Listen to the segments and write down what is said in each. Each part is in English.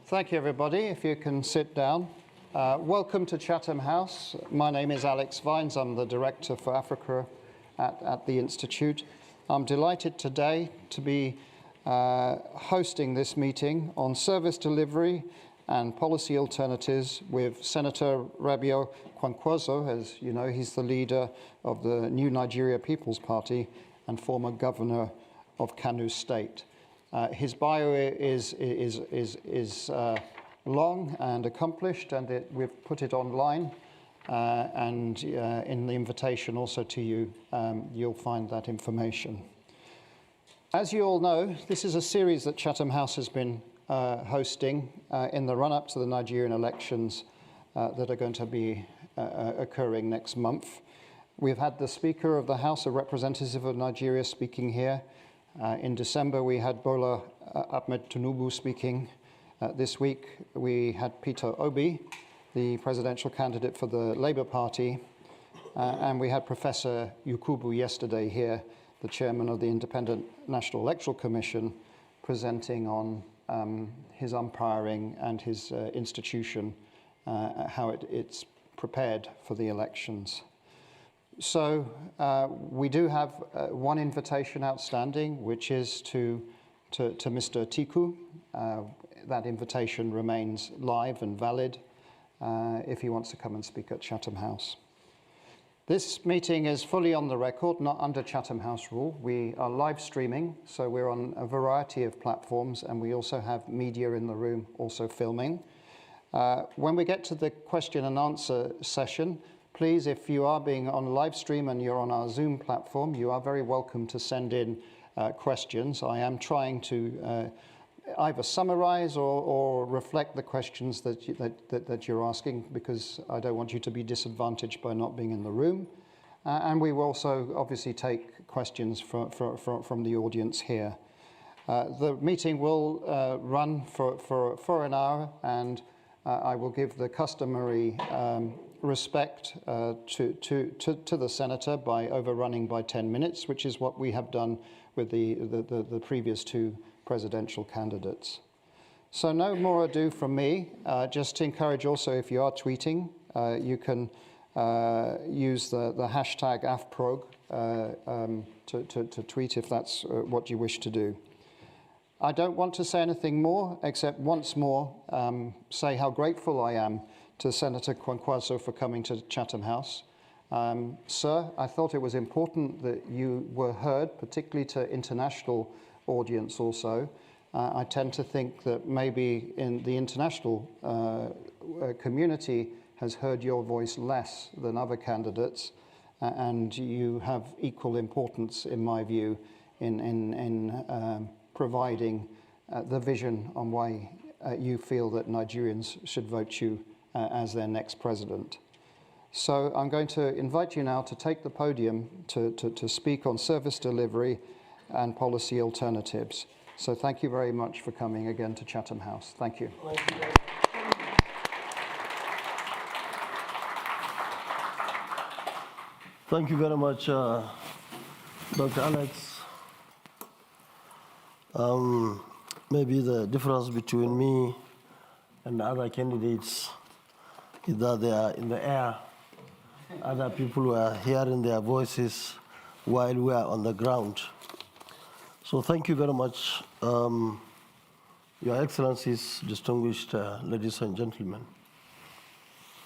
Thank you, everybody. If you can sit down. Welcome to Chatham House. My name is Alex Vines. I'm the Director for Africa at the Institute. I'm delighted today to be hosting this meeting on service delivery and policy alternatives with Senator Rabiu Kwankwaso. As you know, he's the leader of the New Nigeria People's Party and former governor of Kano State. His bio is long and accomplished, and we've put it online. And in the invitation also to you, you'll find that information. As you all know, this is a series that Chatham House has been hosting in the run-up to the Nigerian elections that are going to be occurring next month. We've had the Speaker of the House, a representative of Nigeria, speaking here. In December, we had Bola Ahmed Tinubu speaking. This week, we had Peter Obi, the presidential candidate for the Labour Party, and we had Professor Yakubu yesterday here, the chairman of the Independent National Electoral Commission, presenting on his umpiring and his institution, how it's prepared for the elections. So we do have one invitation outstanding, which is to Mr. Atiku. That invitation remains live and valid if he wants to come and speak at Chatham House. This meeting is fully on the record, not under Chatham House rule. We are live streaming, so we're on a variety of platforms, and we also have media in the room also filming. When we get to the question and answer session, please, if you are being on live stream and you're on our Zoom platform, you are very welcome to send in questions. I am trying to either summarize or reflect the questions that you're asking, because I don't want you to be disadvantaged by not being in the room. And we will also obviously take questions from the audience here. The meeting will run for an hour, and I will give the customary respect to the senator by overrunning by 10 minutes, which is what we have done with the previous two presidential candidates. So no more ado from me. Just to encourage also, if you are tweeting, you can use the hashtag AFPROG to tweet if that's what you wish to do. I don't want to say anything more, except once more say how grateful I am to Senator Kwankwaso for coming to Chatham House. Sir, I thought it was important that you were heard, particularly to international audience also. I tend to think that maybe in the international community has heard your voice less than other candidates, and you have equal importance, in my view, in providing the vision on why you feel that Nigerians should vote you as their next president. So I'm going to invite you now to take the podium to speak on service delivery and policy alternatives. So thank you very much for coming again to Chatham House. Thank you. Thank you very much, Dr. Alex. Maybe the difference between me and the other candidates is that they are in the air. Other people were hearing their voices while we are on the ground. So thank you very much, Your Excellencies, distinguished ladies and gentlemen.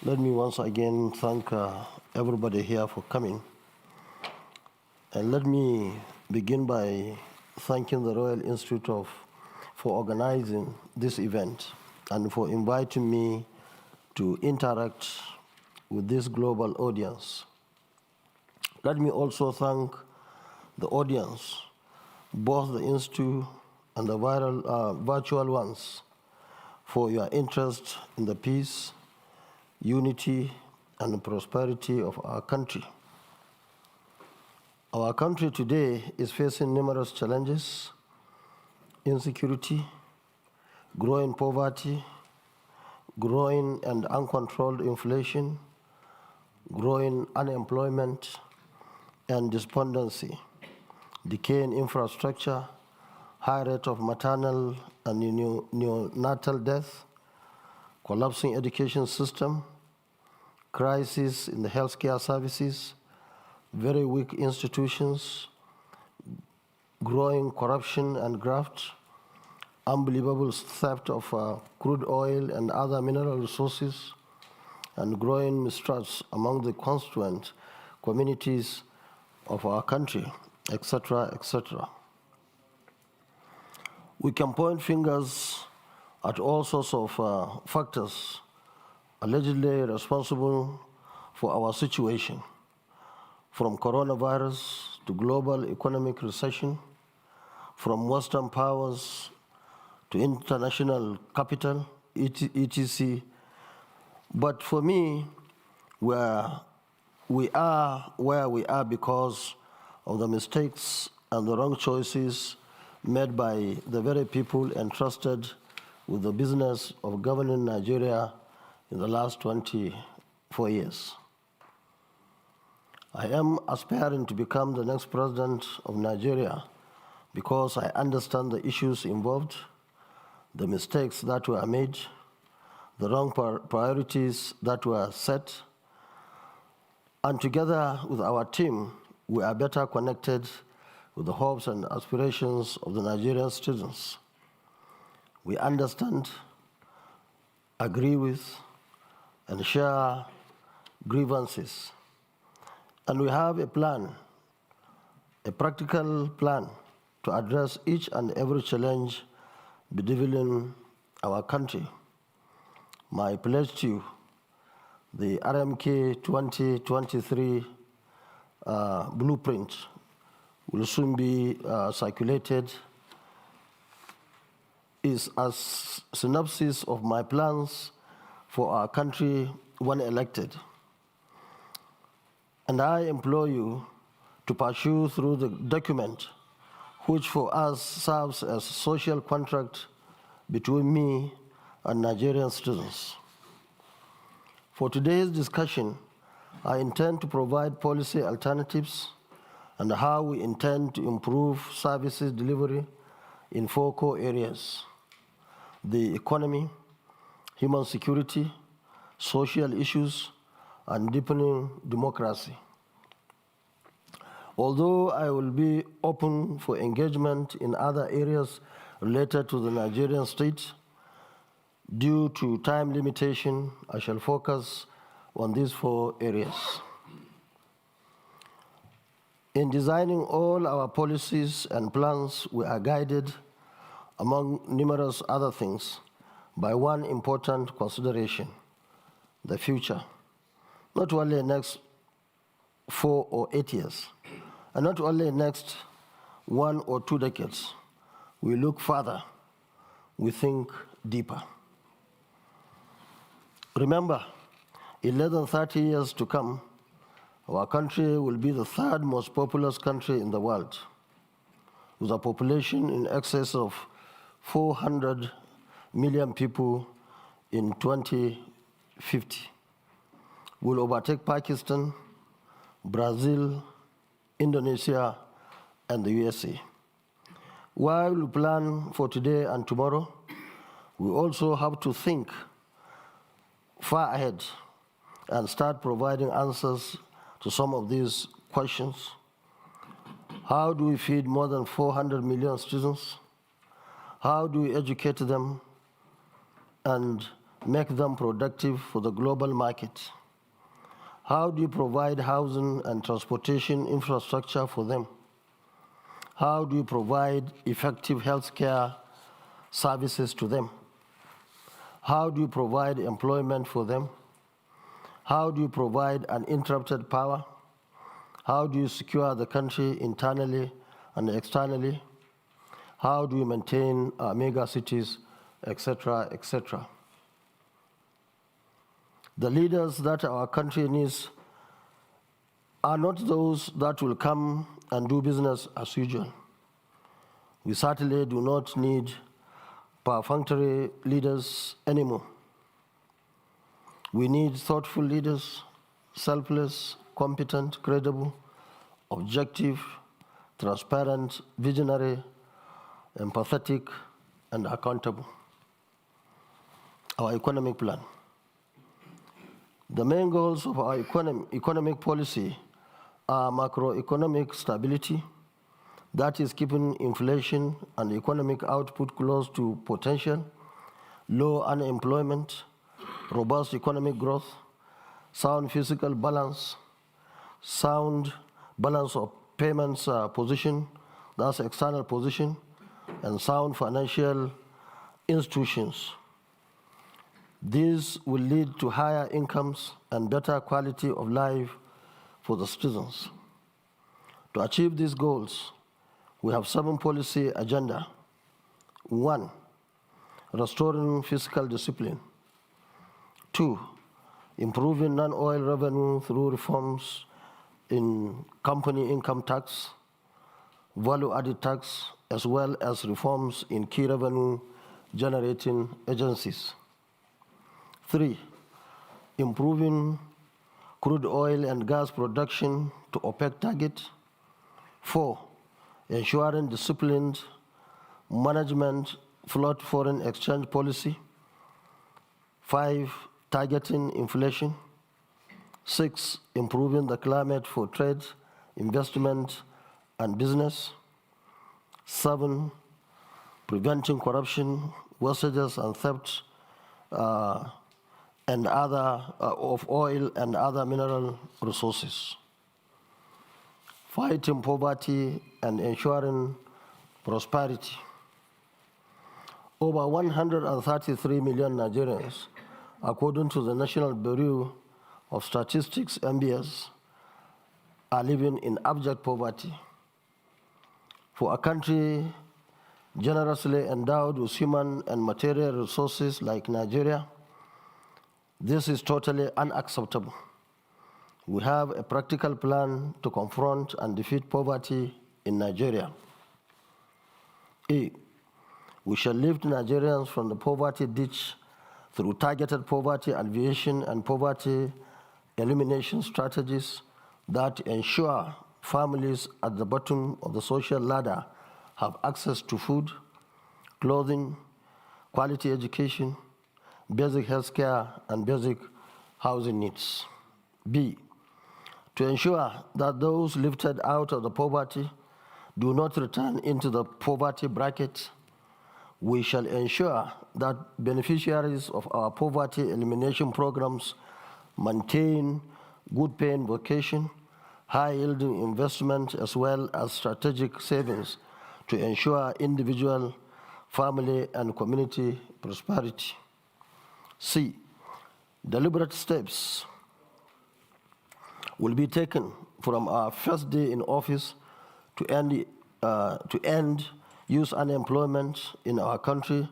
Let me once again thank everybody here for coming. And let me begin by thanking the Royal Institute for organizing this event and for inviting me to interact with this global audience. Let me also thank the audience, both the Institute and the virtual ones, for your interest in the peace, unity, and the prosperity of our country. Our country today is facing numerous challenges: insecurity, growing poverty, growing and uncontrolled inflation, growing unemployment and despondency, decaying infrastructure, high rate of maternal and neonatal death, collapsing education system, crisis in the healthcare services, very weak institutions, growing corruption and graft, unbelievable theft of crude oil and other mineral resources, and growing mistrust among the constituent communities of our country, etc., etc. We can point fingers at all sorts of factors allegedly responsible for our situation, from coronavirus to global economic recession, from Western powers to international capital, etc. But for me, we are where we are because of the mistakes and the wrong choices made by the very people entrusted with the business of governing Nigeria in the last 24 years. I am aspiring to become the next president of Nigeria because I understand the issues involved, the mistakes that were made, the wrong priorities that were set, and together with our team, we are better connected with the hopes and aspirations of the Nigerian citizens. We understand, agree with, and share grievances. And we have a plan, a practical plan to address each and every challenge bedeviling our country. My pledge to you, the RMK 2023 blueprint will soon be circulated, is a synopsis of my plans for our country when elected. And I implore you to pursue through the document, which for us serves as a social contract between me and Nigerian citizens. For today's discussion, I intend to provide policy alternatives and how we intend to improve services delivery in 4 core areas: the economy, human security, social issues, and deepening democracy. Although I will be open for engagement in other areas related to the Nigerian state, due to time limitation, I shall focus on these 4 areas. In designing all our policies and plans, we are guided, among numerous other things, by one important consideration: the future. Not only next 4 or 8 years, and not only next 1 or 2 decades. We look further, we think deeper. Remember, in less than 30 years to come, our country will be the 3rd most populous country in the world, with a population in excess of 400 million people in 2050. We'll overtake Pakistan, Brazil, Indonesia, and the USA. While we plan for today and tomorrow, we also have to think far ahead and start providing answers to some of these questions. How do we feed more than 400 million students? How do we educate them and make them productive for the global market? How do you provide housing and transportation infrastructure for them? How do you provide effective healthcare services to them? How do you provide employment for them? How do you provide uninterrupted power? How do you secure the country internally and externally? How do you maintain our mega cities, etc., etc.? The leaders that our country needs are not those that will come and do business as usual. We certainly do not need perfunctory leaders anymore. We need thoughtful leaders, selfless, competent, credible, objective, transparent, visionary, empathetic, and accountable. our economic plan. The main goals of our economic policy are macroeconomic stability, that is keeping inflation and economic output close to potential, low unemployment, robust economic growth, sound fiscal balance, sound balance of payments position, that's external position, and sound financial institutions. These will lead to higher incomes and better quality of life for the citizens. To achieve these goals, we have 7 policy agenda. 1, restoring fiscal discipline. 2, improving non-oil revenue through reforms in company income tax, value-added tax, as well as reforms in key revenue-generating agencies. 3, improving crude oil and gas production to OPEC target. 4, ensuring disciplined management float foreign exchange policy. 5, targeting inflation. 6, improving the climate for trade, investment, and business. 7, preventing corruption, wastages, and theft of oil and other mineral resources. Fighting poverty and ensuring prosperity. Over 133 million Nigerians, according to the National Bureau of Statistics, NBS, are living in abject poverty. For a country generously endowed with human and material resources like Nigeria, this is totally unacceptable. We have a practical plan to confront and defeat poverty in Nigeria. A, we shall lift Nigerians from the poverty ditch through targeted poverty alleviation and poverty elimination strategies that ensure families at the bottom of the social ladder have access to food, clothing, quality education, basic health care, and basic housing needs. B, to ensure that those lifted out of the poverty do not return into the poverty bracket, we shall ensure that beneficiaries of our poverty elimination programs maintain good paying vocation, high yielding investment, as well as strategic savings to ensure individual, family, and community prosperity. C, deliberate steps will be taken from our first day in office to end youth unemployment in our country.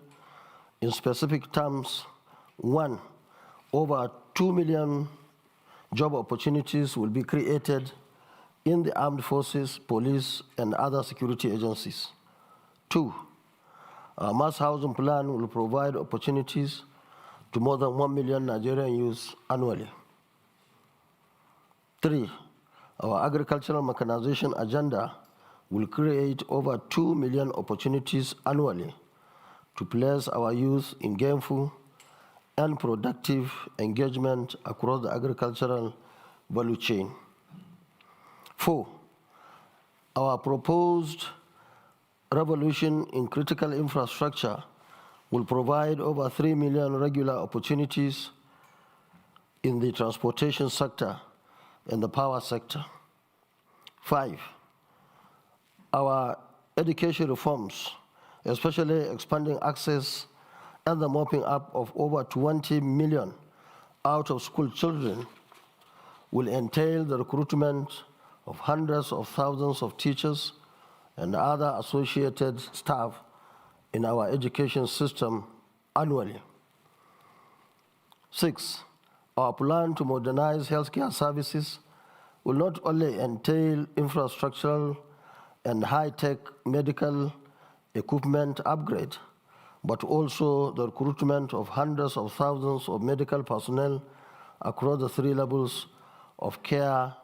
In specific terms, 1, over 2 million job opportunities will be created in the armed forces, police, and other security agencies. 2, our mass housing plan will provide opportunities to more than 1 million Nigerian youths annually. 3, our agricultural mechanization agenda will create over 2 million opportunities annually to place our youth in gainful and productive engagement across the agricultural value chain. 4, our proposed revolution in critical infrastructure will provide over 3 million regular opportunities in the transportation sector and the power sector. 5, our education reforms, especially expanding access and the mopping up of over 20 million out-of-school children, will entail the recruitment of hundreds of thousands of teachers and other associated staff in our education system annually. 6, our plan to modernize healthcare services will not only entail infrastructural and high-tech medical equipment upgrade, but also the recruitment of hundreds of thousands of medical personnel across the 3 levels of care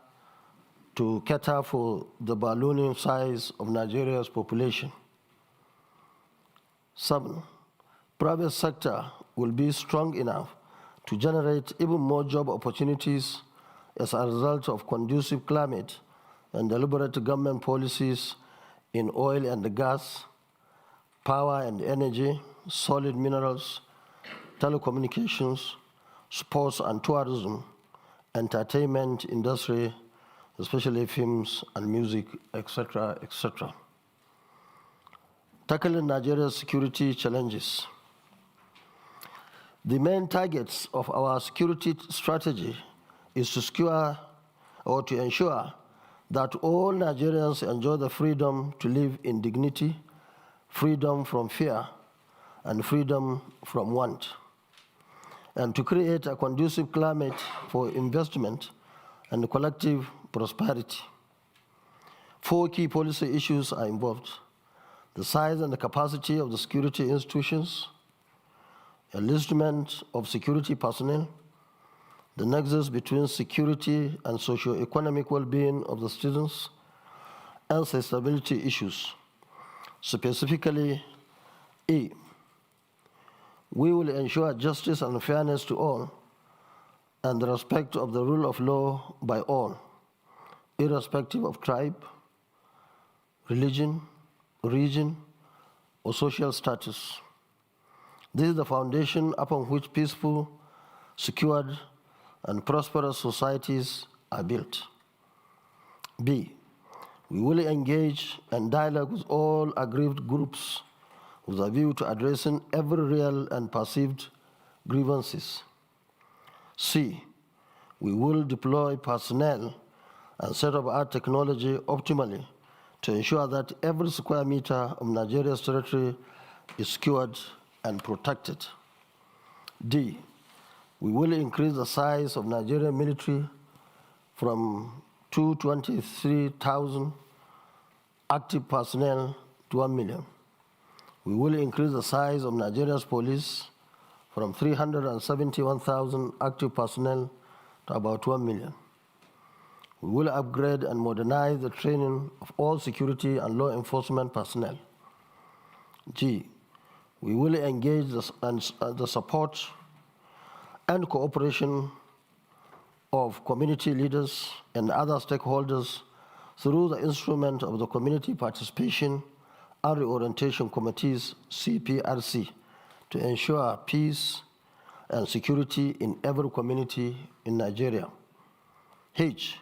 to cater for the ballooning size of Nigeria's population. 7, private sector will be strong enough to generate even more job opportunities as a result of conducive climate and deliberate government policies in oil and gas, power and energy, solid minerals, telecommunications, sports and tourism, entertainment industry, especially films and music, etc., etc. Tackling Nigeria's security challenges. The main targets of our security strategy is to secure or to ensure that all Nigerians enjoy the freedom to live in dignity, freedom from fear, and freedom from want, and to create a conducive climate for investment and collective prosperity. 4 key policy issues are involved: the size and the capacity of the security institutions, enlistment of security personnel, the nexus between security and socio-economic well-being of the citizens, and sustainability issues. Specifically, A, we will ensure justice and fairness to all and the respect of the rule of law by all, irrespective of tribe, religion, region, or social status. This is the foundation upon which peaceful, secured, and prosperous societies are built. B, we will engage and dialogue with all aggrieved groups with a view to addressing every real and perceived grievances. C, we will deploy personnel and set up our technology optimally to ensure that every square meter of Nigeria's territory is secured and protected. D, we will increase the size of Nigerian military from 223,000 active personnel to 1 million. We will increase the size of Nigeria's police from 371,000 active personnel to about 1 million. We will upgrade and modernize the training of all security and law enforcement personnel. G, we will engage the support and cooperation of community leaders and other stakeholders through the instrument of the Community Participation and Reorientation Committees, CPRC, to ensure peace and security in every community in Nigeria. H,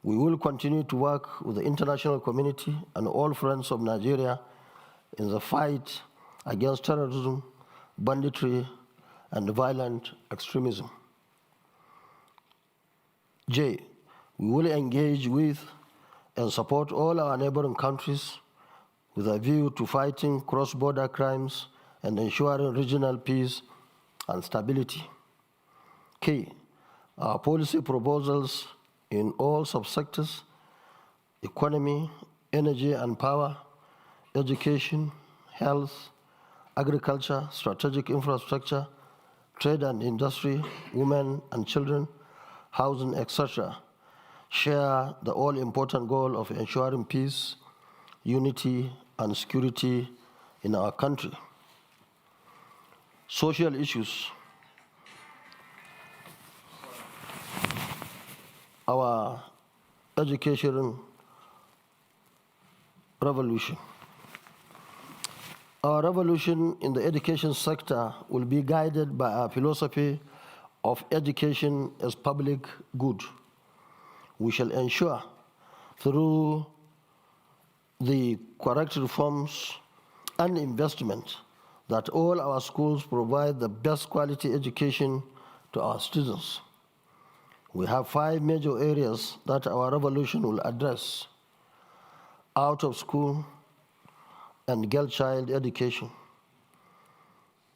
we will continue to work with the international community and all friends of Nigeria in the fight against terrorism, banditry, and violent extremism. J, we will engage with and support all our neighboring countries with a view to fighting cross-border crimes and ensuring regional peace and stability. K, our policy proposals in all subsectors, economy, energy and power, education, health, agriculture, strategic infrastructure, trade and industry, women and children, housing, etc., share the all-important goal of ensuring peace, unity, and security in our country. Social issues. Our education revolution. Our revolution in the education sector will be guided by our philosophy of education as public good. We shall ensure through the correct reforms and investment that all our schools provide the best quality education to our students. We have 5 major areas that our revolution will address: out of school and girl child education,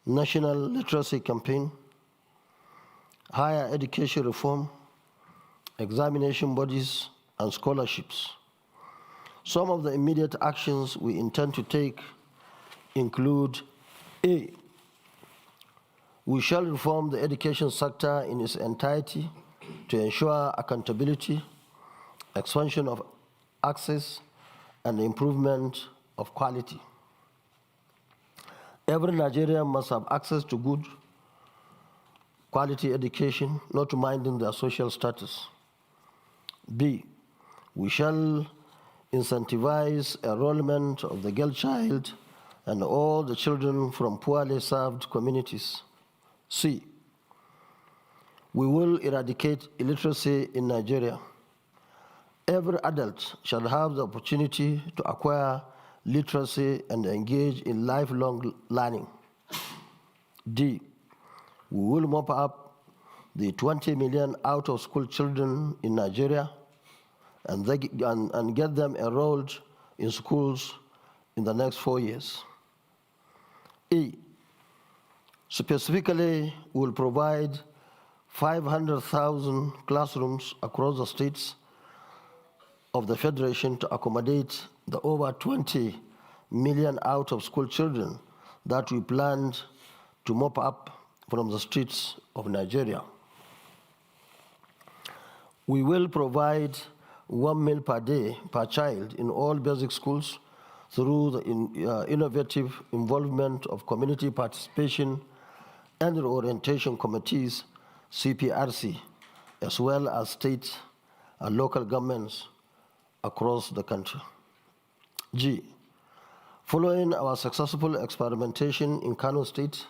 national literacy campaign, higher education reform, examination bodies, and scholarships. Some of the immediate actions we intend to take include: A, we shall reform the education sector in its entirety to ensure accountability, expansion of access, and improvement of quality. Every Nigerian must have access to good, quality education, not minding their social status. B, we shall incentivize enrollment of the girl child and all the children from poorly served communities. C, we will eradicate illiteracy in Nigeria. Every adult shall have the opportunity to acquire literacy and engage in lifelong learning. D, we will mop up the 20 million out-of-school children in Nigeria and get them enrolled in schools in the next 4 years. E, specifically, we will provide 500,000 classrooms across the states of the Federation to accommodate the over 20 million out-of-school children that we planned to mop up from the streets of Nigeria. We will provide 1 meal per day per child in all basic schools through the innovative involvement of community participation and orientation committees, CPRC, as well as state and local governments across the country. G, following our successful experimentation in Kano State,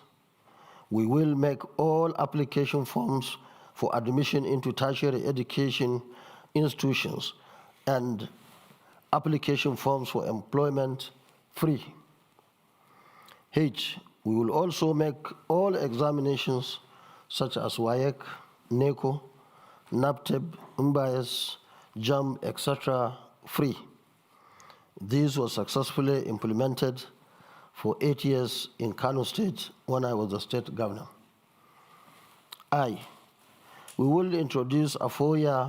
we will make all application forms for admission into tertiary education institutions and application forms for employment free. H, we will also make all examinations such as WAEC, NECO, NAPTEB, UMBAS, JAM, etc. free. This was successfully implemented for 8 years in Kano State when I was the state governor. I, we will introduce a 4-year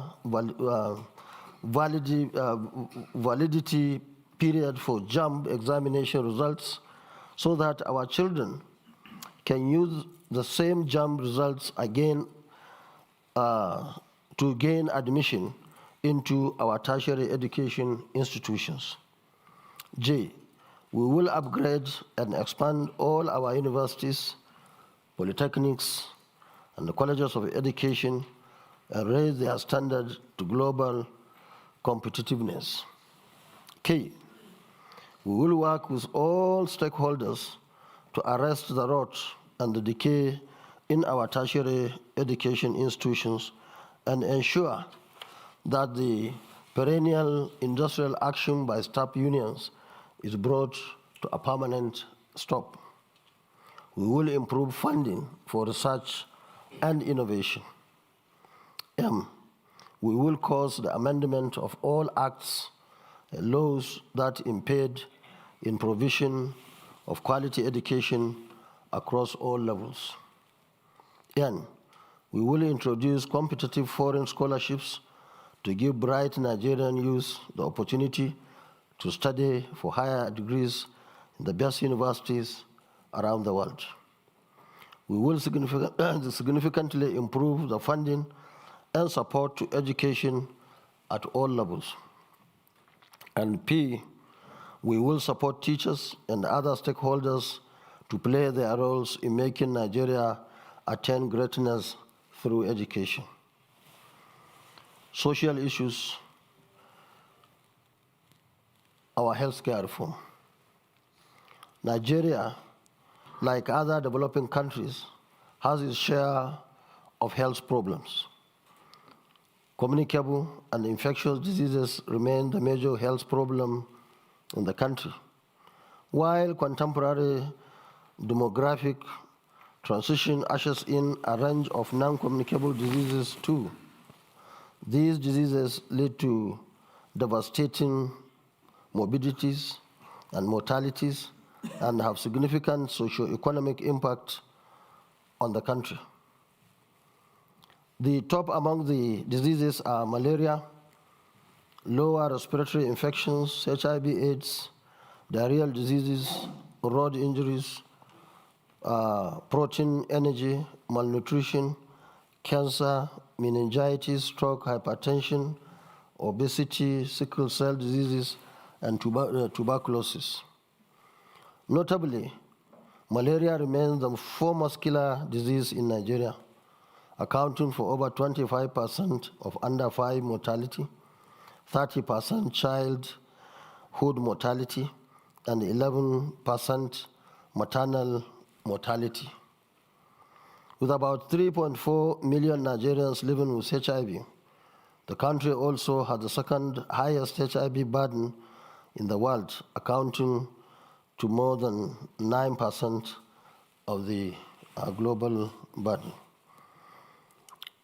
validity period for JAM examination results so that our children can use the same JAM results again to gain admission into our tertiary education institutions. J, we will upgrade and expand all our universities, polytechnics, and the colleges of education and raise their standard to global competitiveness. K, we will work with all stakeholders to arrest the rot and the decay in our tertiary education institutions and ensure that the perennial industrial action by staff unions is brought to a permanent stop. We will improve funding for research and innovation. M, we will cause the amendment of all acts and laws that impede in provision of quality education across all levels. N, we will introduce competitive foreign scholarships to give bright Nigerian youth the opportunity to study for higher degrees in the best universities around the world. We will significantly improve the funding and support to education at all levels. And P, we will support teachers and other stakeholders to play their roles in making Nigeria attain greatness through education. Social issues, our healthcare reform. Nigeria, like other developing countries, has its share of health problems. Communicable and infectious diseases remain the major health problem in the country, while contemporary demographic transition ushers in a range of non-communicable diseases too. These diseases lead to devastating morbidities and mortalities and have significant socio-economic impact on the country. The top among the diseases are malaria, lower respiratory infections, HIV/AIDS, diarrheal diseases, road injuries, protein energy, malnutrition, cancer, meningitis, stroke, hypertension, obesity, sickle cell diseases, and tuberculosis. Notably, malaria remains the foremost killer disease in Nigeria, accounting for over 25% of under 5 mortality, 30% childhood mortality, and 11% maternal mortality. With about 3.4 million Nigerians living with HIV, the country also has the second highest HIV burden in the world, accounting to more than 9% of the global burden.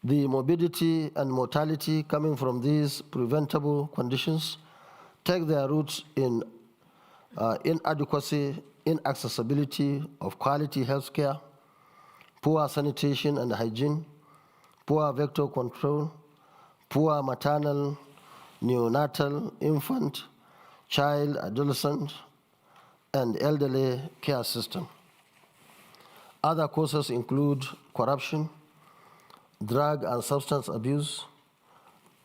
The morbidity and mortality coming from these preventable conditions take their roots in inadequacy, inaccessibility of quality health care, poor sanitation and hygiene, poor vector control, poor maternal, neonatal, infant, child, adolescent, and elderly care system. Other causes include corruption, drug and substance abuse,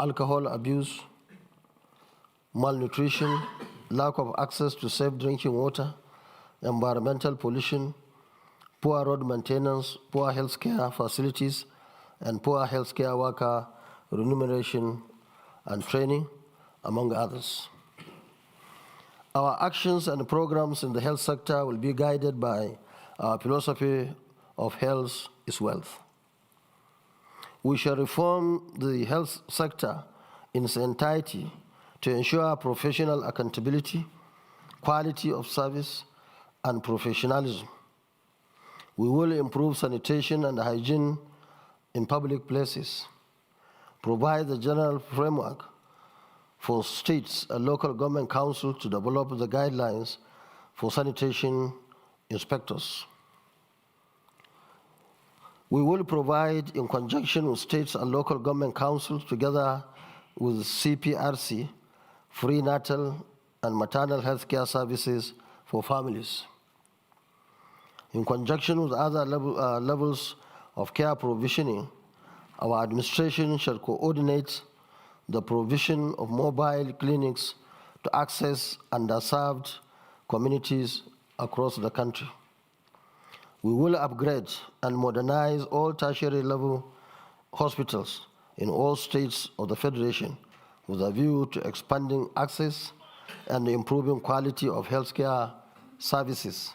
alcohol abuse, malnutrition, lack of access to safe drinking water, environmental pollution, poor road maintenance, poor healthcare facilities, and poor healthcare worker remuneration and training, among others. Our actions and programs in the health sector will be guided by our philosophy of health is wealth. We shall reform the health sector in its entirety to ensure professional accountability, quality of service, and professionalism. We will improve sanitation and hygiene in public places, provide the general framework for states and local government council to develop the guidelines for sanitation inspectors. We will provide, in conjunction with states and local government councils, together with CPRC, free natal and maternal health care services for families. In conjunction with other levels of care provisioning, our administration shall coordinate the provision of mobile clinics to access underserved communities across the country. We will upgrade and modernize all tertiary level hospitals in all states of the Federation with a view to expanding access and improving quality of healthcare services.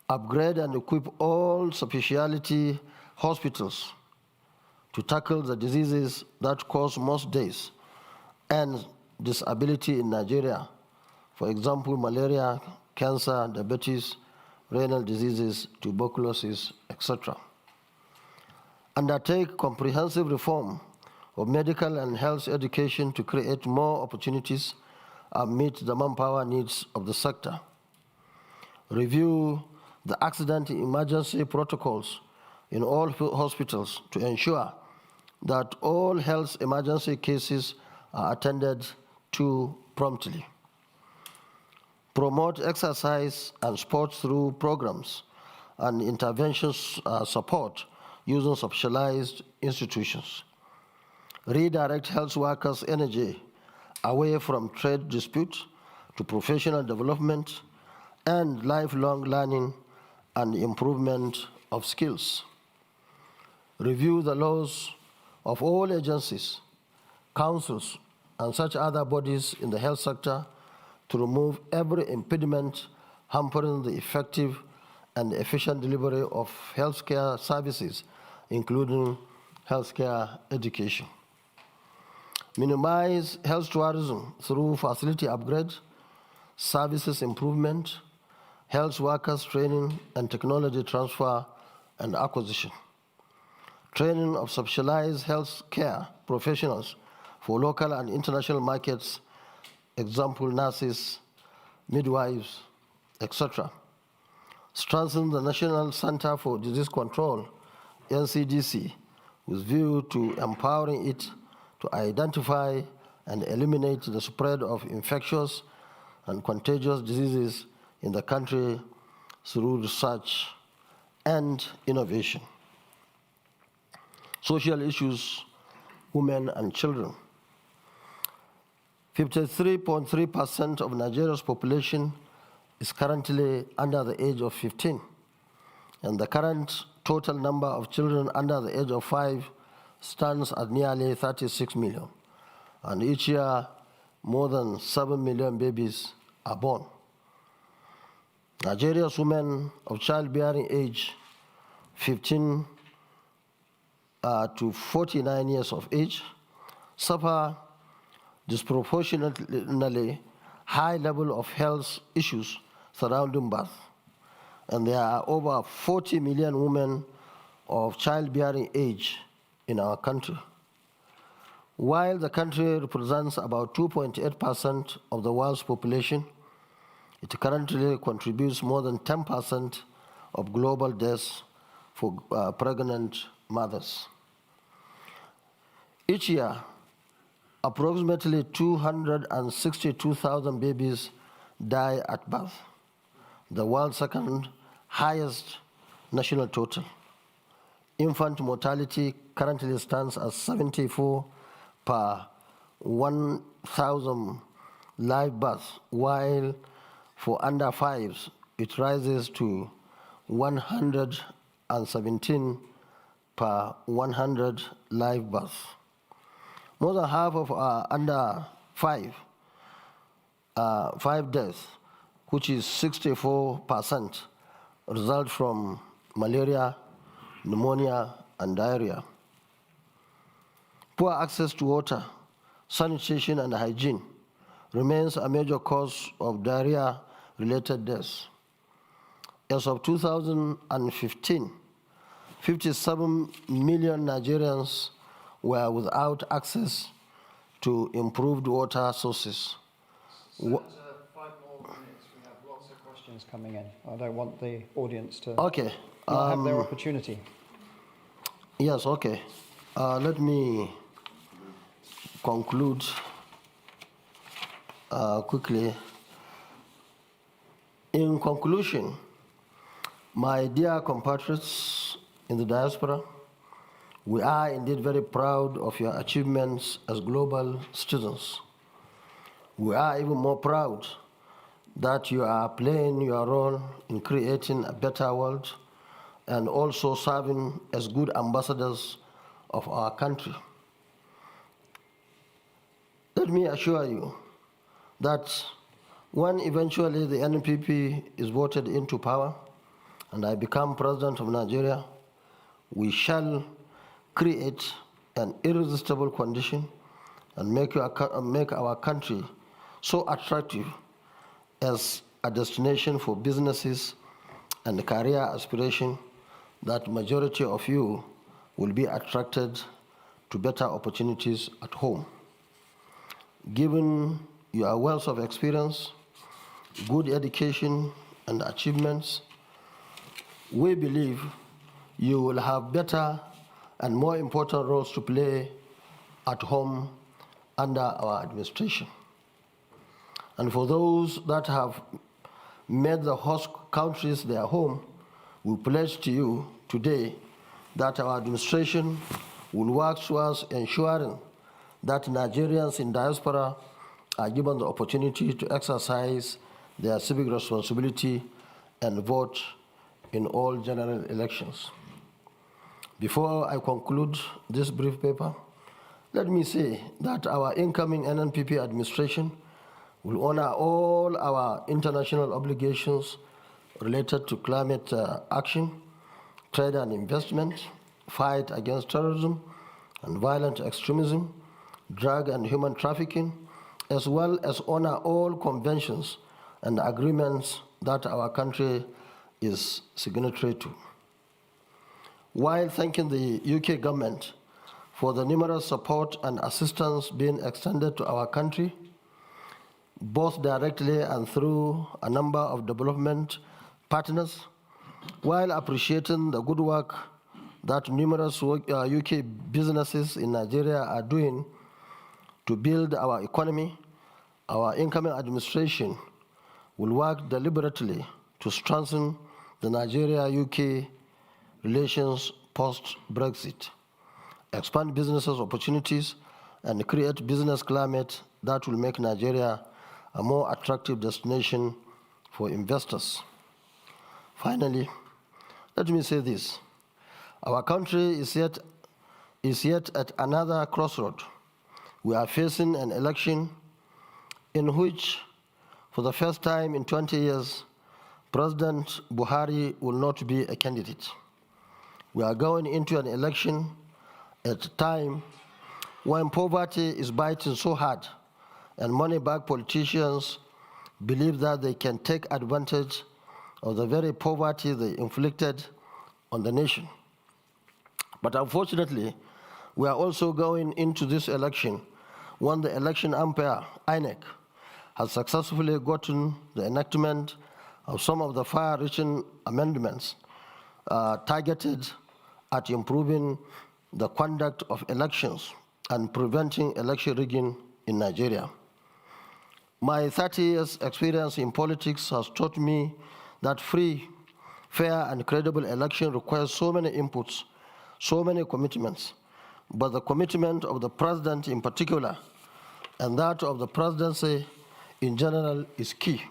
Upgrade and equip all specialty hospitals to tackle the diseases that cause most deaths and disability in Nigeria. For example, malaria, cancer, diabetes, renal diseases, tuberculosis, etc. Undertake comprehensive reform of medical and health education to create more opportunities and meet the manpower needs of the sector. Review the accident emergency protocols in all hospitals to ensure that all health emergency cases are attended to promptly. Promote exercise and sports through programs and interventions support using specialized institutions. Redirect health workers' energy away from trade disputes to professional development and lifelong learning and improvement of skills. Review the laws of all agencies, councils, and such other bodies in the health sector to remove every impediment hampering the effective and efficient delivery of healthcare services, including healthcare education. Minimize health tourism through facility upgrade, services improvement, health workers training, and technology transfer and acquisition. Training of specialized health care professionals for local and international markets, example nurses, midwives, etc. Strengthen the National Center for Disease Control, NCDC, with view to empowering it to identify and eliminate the spread of infectious and contagious diseases in the country through research and innovation. Social issues, women and children. 53.3% of Nigeria's population is currently under the age of 15, and the current total number of children under the age of 5 stands at nearly 36 million. And each year, more than 7 million babies are born. Nigeria's women of childbearing age 15 to 49 years of age suffer disproportionately high level of health issues surrounding birth. And there are over 40 million women of childbearing age in our country. While the country represents about 2.8% of the world's population, it currently contributes more than 10% of global deaths for pregnant mothers. Each year, approximately 262,000 babies die at birth, the world's second highest national total. Infant mortality currently stands at 74 per 1,000 live births, while for under 5s, it rises to 117 per 100 live births. More than half of our under 5 deaths, which is 64%, result from malaria, pneumonia, and diarrhea. Poor access to water, sanitation, and hygiene remains a major cause of diarrhea-related deaths. As of 2015, 57 million Nigerians were without access to improved water sources. Senator, 5 more minutes. We have lots of questions coming in. I don't want the audience to not have their opportunity. Yes, okay. Let me conclude quickly. In conclusion, my dear compatriots in the diaspora, we are indeed very proud of your achievements as global citizens. We are even more proud that you are playing your role in creating a better world and also serving as good ambassadors of our country. Let me assure you that when eventually the NNPP is voted into power and I become president of Nigeria, we shall create an irresistible condition and make our country so attractive as a destination for businesses and career aspiration that majority of you will be attracted to better opportunities at home. Given your wealth of experience, good education, and achievements, we believe you will have better and more important roles to play at home under our administration. And for those that have made the host countries their home, we pledge to you today that our administration will work towards ensuring that Nigerians in diaspora are given the opportunity to exercise their civic responsibility and vote in all general elections. Before I conclude this brief paper, let me say that our incoming NNPP administration will honor all our international obligations related to climate action, trade and investment, fight against terrorism and violent extremism, drug and human trafficking, as well as honor all conventions and agreements that our country is signatory to. While thanking the UK government for the numerous support and assistance being extended to our country, both directly and through a number of development partners, while appreciating the good work that numerous UK businesses in Nigeria are doing to build our economy, our incoming administration will work deliberately to strengthen the Nigeria-UK relations post-Brexit, expand businesses opportunities, and create business climate that will make Nigeria a more attractive destination for investors. Finally, let me say this. Our country is yet at another crossroad. We are facing an election in which, for the first time in 20 years, President Buhari will not be a candidate. We are going into an election at a time when poverty is biting so hard and money-bagged politicians believe that they can take advantage of the very poverty they inflicted on the nation. But unfortunately, we are also going into this election when the election umpire, INEC, has successfully gotten the enactment of some of the far-reaching amendments targeted at improving the conduct of elections and preventing election rigging in Nigeria. My 30 years experience in politics has taught me that free, fair, and credible election requires so many inputs, so many commitments, but the commitment of the president in particular and that of the presidency in general is key.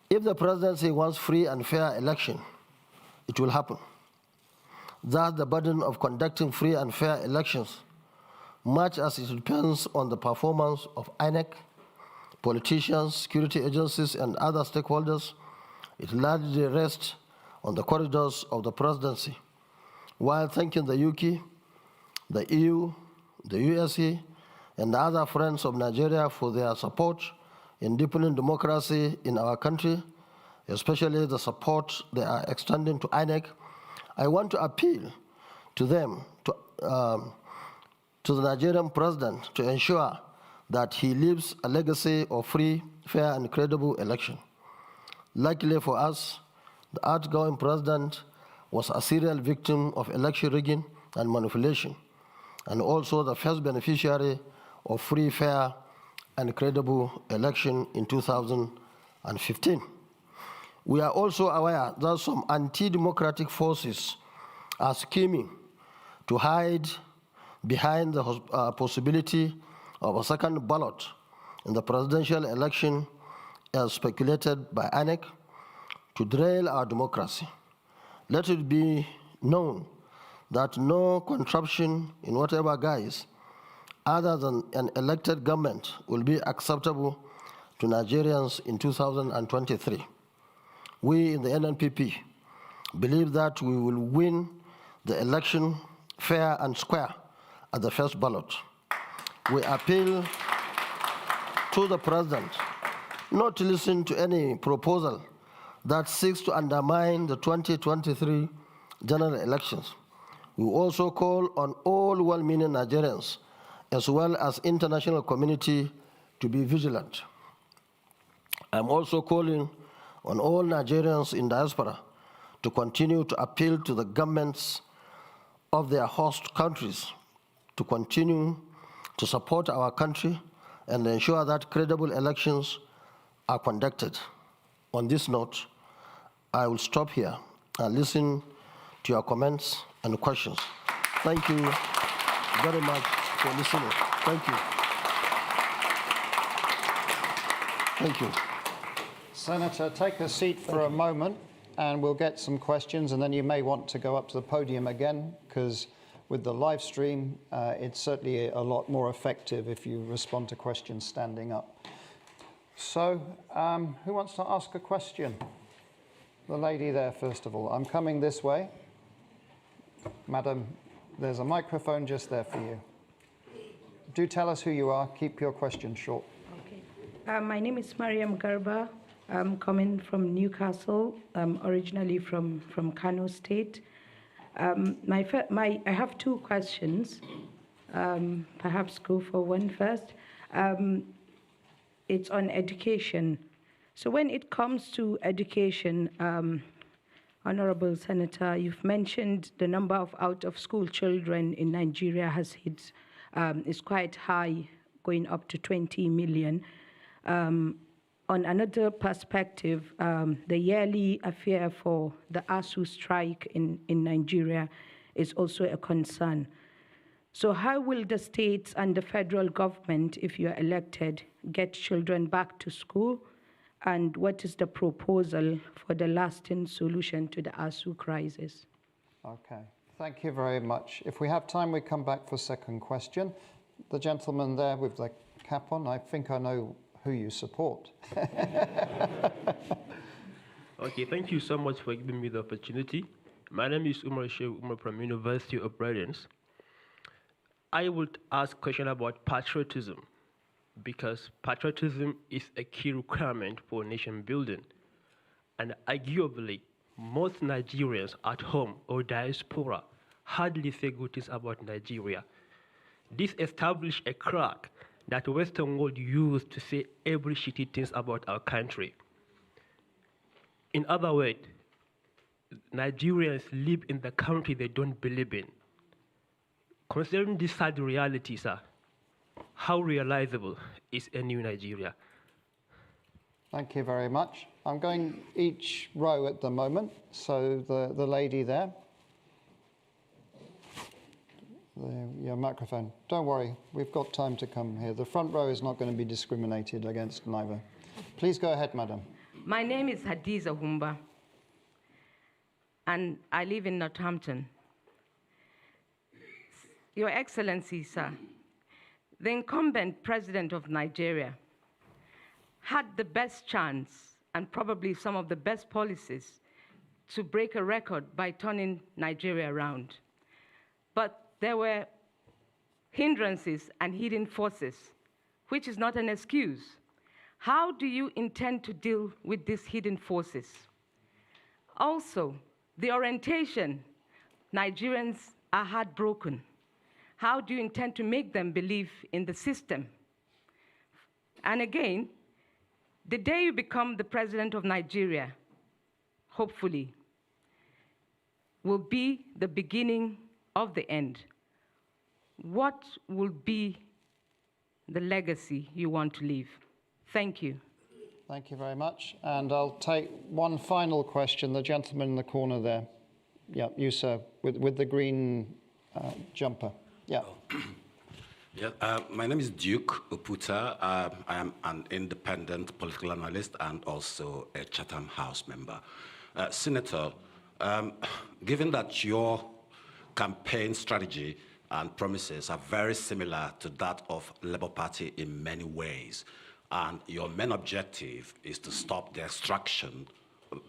If the presidency wants free and fair election, it will happen. Thus, the burden of conducting free and fair elections, much as it depends on the performance of INEC, politicians, security agencies, and other stakeholders, it largely rests on the corridors of the presidency. While thanking the UK, the EU, the USA, and the other friends of Nigeria for their support in deepening democracy in our country, especially the support they are extending to INEC, I want to appeal to them, to the Nigerian president, to ensure that he leaves a legacy of free, fair, and credible election. Luckily for us, the outgoing president was a serial victim of election rigging and manipulation, and also the first beneficiary of free, fair, and credible election in 2015. We are also aware that some anti-democratic forces are scheming to hide behind the possibility of a second ballot in the presidential election as speculated by INEC to derail our democracy. Let it be known that no contraption in whatever guise other than an elected government will be acceptable to Nigerians in 2023. We in the NNPP believe that we will win the election fair and square at the first ballot. We appeal to the president not to listen to any proposal that seeks to undermine the 2023 general elections. We also call on all well-meaning Nigerians, as well as international community, to be vigilant. I'm also calling on all Nigerians in diaspora to continue to appeal to the governments of their host countries to continue to support our country and ensure that credible elections are conducted. On this note, I will stop here and listen to your comments and questions. Thank you very much for listening. Thank you. Thank you. Senator, take a seat for a moment and we'll get some questions, and then you may want to go up to the podium again, because with the live stream, it's certainly a lot more effective if you respond to questions standing up. So, who wants to ask a question? The lady there, first of all. I'm coming this way. Madam, there's a microphone just there for you. Do tell us who you are. Keep your question short. Okay. My name is Mariam Garba. I'm coming from Newcastle, originally from Kano State. I have two questions. Perhaps go for one first. It's on education. So when it comes to education, Honorable Senator, you've mentioned the number of out-of-school children in Nigeria is quite high, going up to 20 million. On another perspective, the yearly affair for the ASU strike in Nigeria is also a concern. So how will the states and the federal government, if you are elected, get children back to school? And what is the proposal for the lasting solution to the ASU crisis? Okay, thank you very much. If we have time, we come back for a second question. The gentleman there with the cap on, I think I know who you support. Okay, thank you so much for giving me the opportunity. My name is Umar Sheikh Umar from University of Bradens. I would ask a question about patriotism, because patriotism is a key requirement for nation building. And arguably, most Nigerians at home or diaspora hardly say good things about Nigeria. This established a crack that the Western world used to say every shitty things about our country. In other words, Nigerians live in the country they don't believe in. Considering this sad reality, sir, how realizable is a new Nigeria? Thank you very much. I'm going each row at the moment. So the lady there. Your microphone. Don't worry, we've got time to come here. The front row is not going to be discriminated against neither. Please go ahead, madam. My name is Hadiza Humba, and I live in Northampton. Your Excellency, sir, the incumbent president of Nigeria had the best chance and probably some of the best policies to break a record by turning Nigeria around. But there were hindrances and hidden forces, which is not an excuse. How do you intend to deal with these hidden forces? Also, the orientation, Nigerians are heartbroken. How do you intend to make them believe in the system? And again, the day you become the president of Nigeria, hopefully, will be the beginning of the end. What will be the legacy you want to leave? Thank you. Thank you very much. And I'll take one final question. The gentleman in the corner there. Yeah, you, sir, with the green jumper. Yeah. My name is Duke Uputa. I am an independent political analyst and also a Chatham House member. Senator, given that your campaign strategy and promises are very similar to that of Labour Party in many ways, and your main objective is to stop the extraction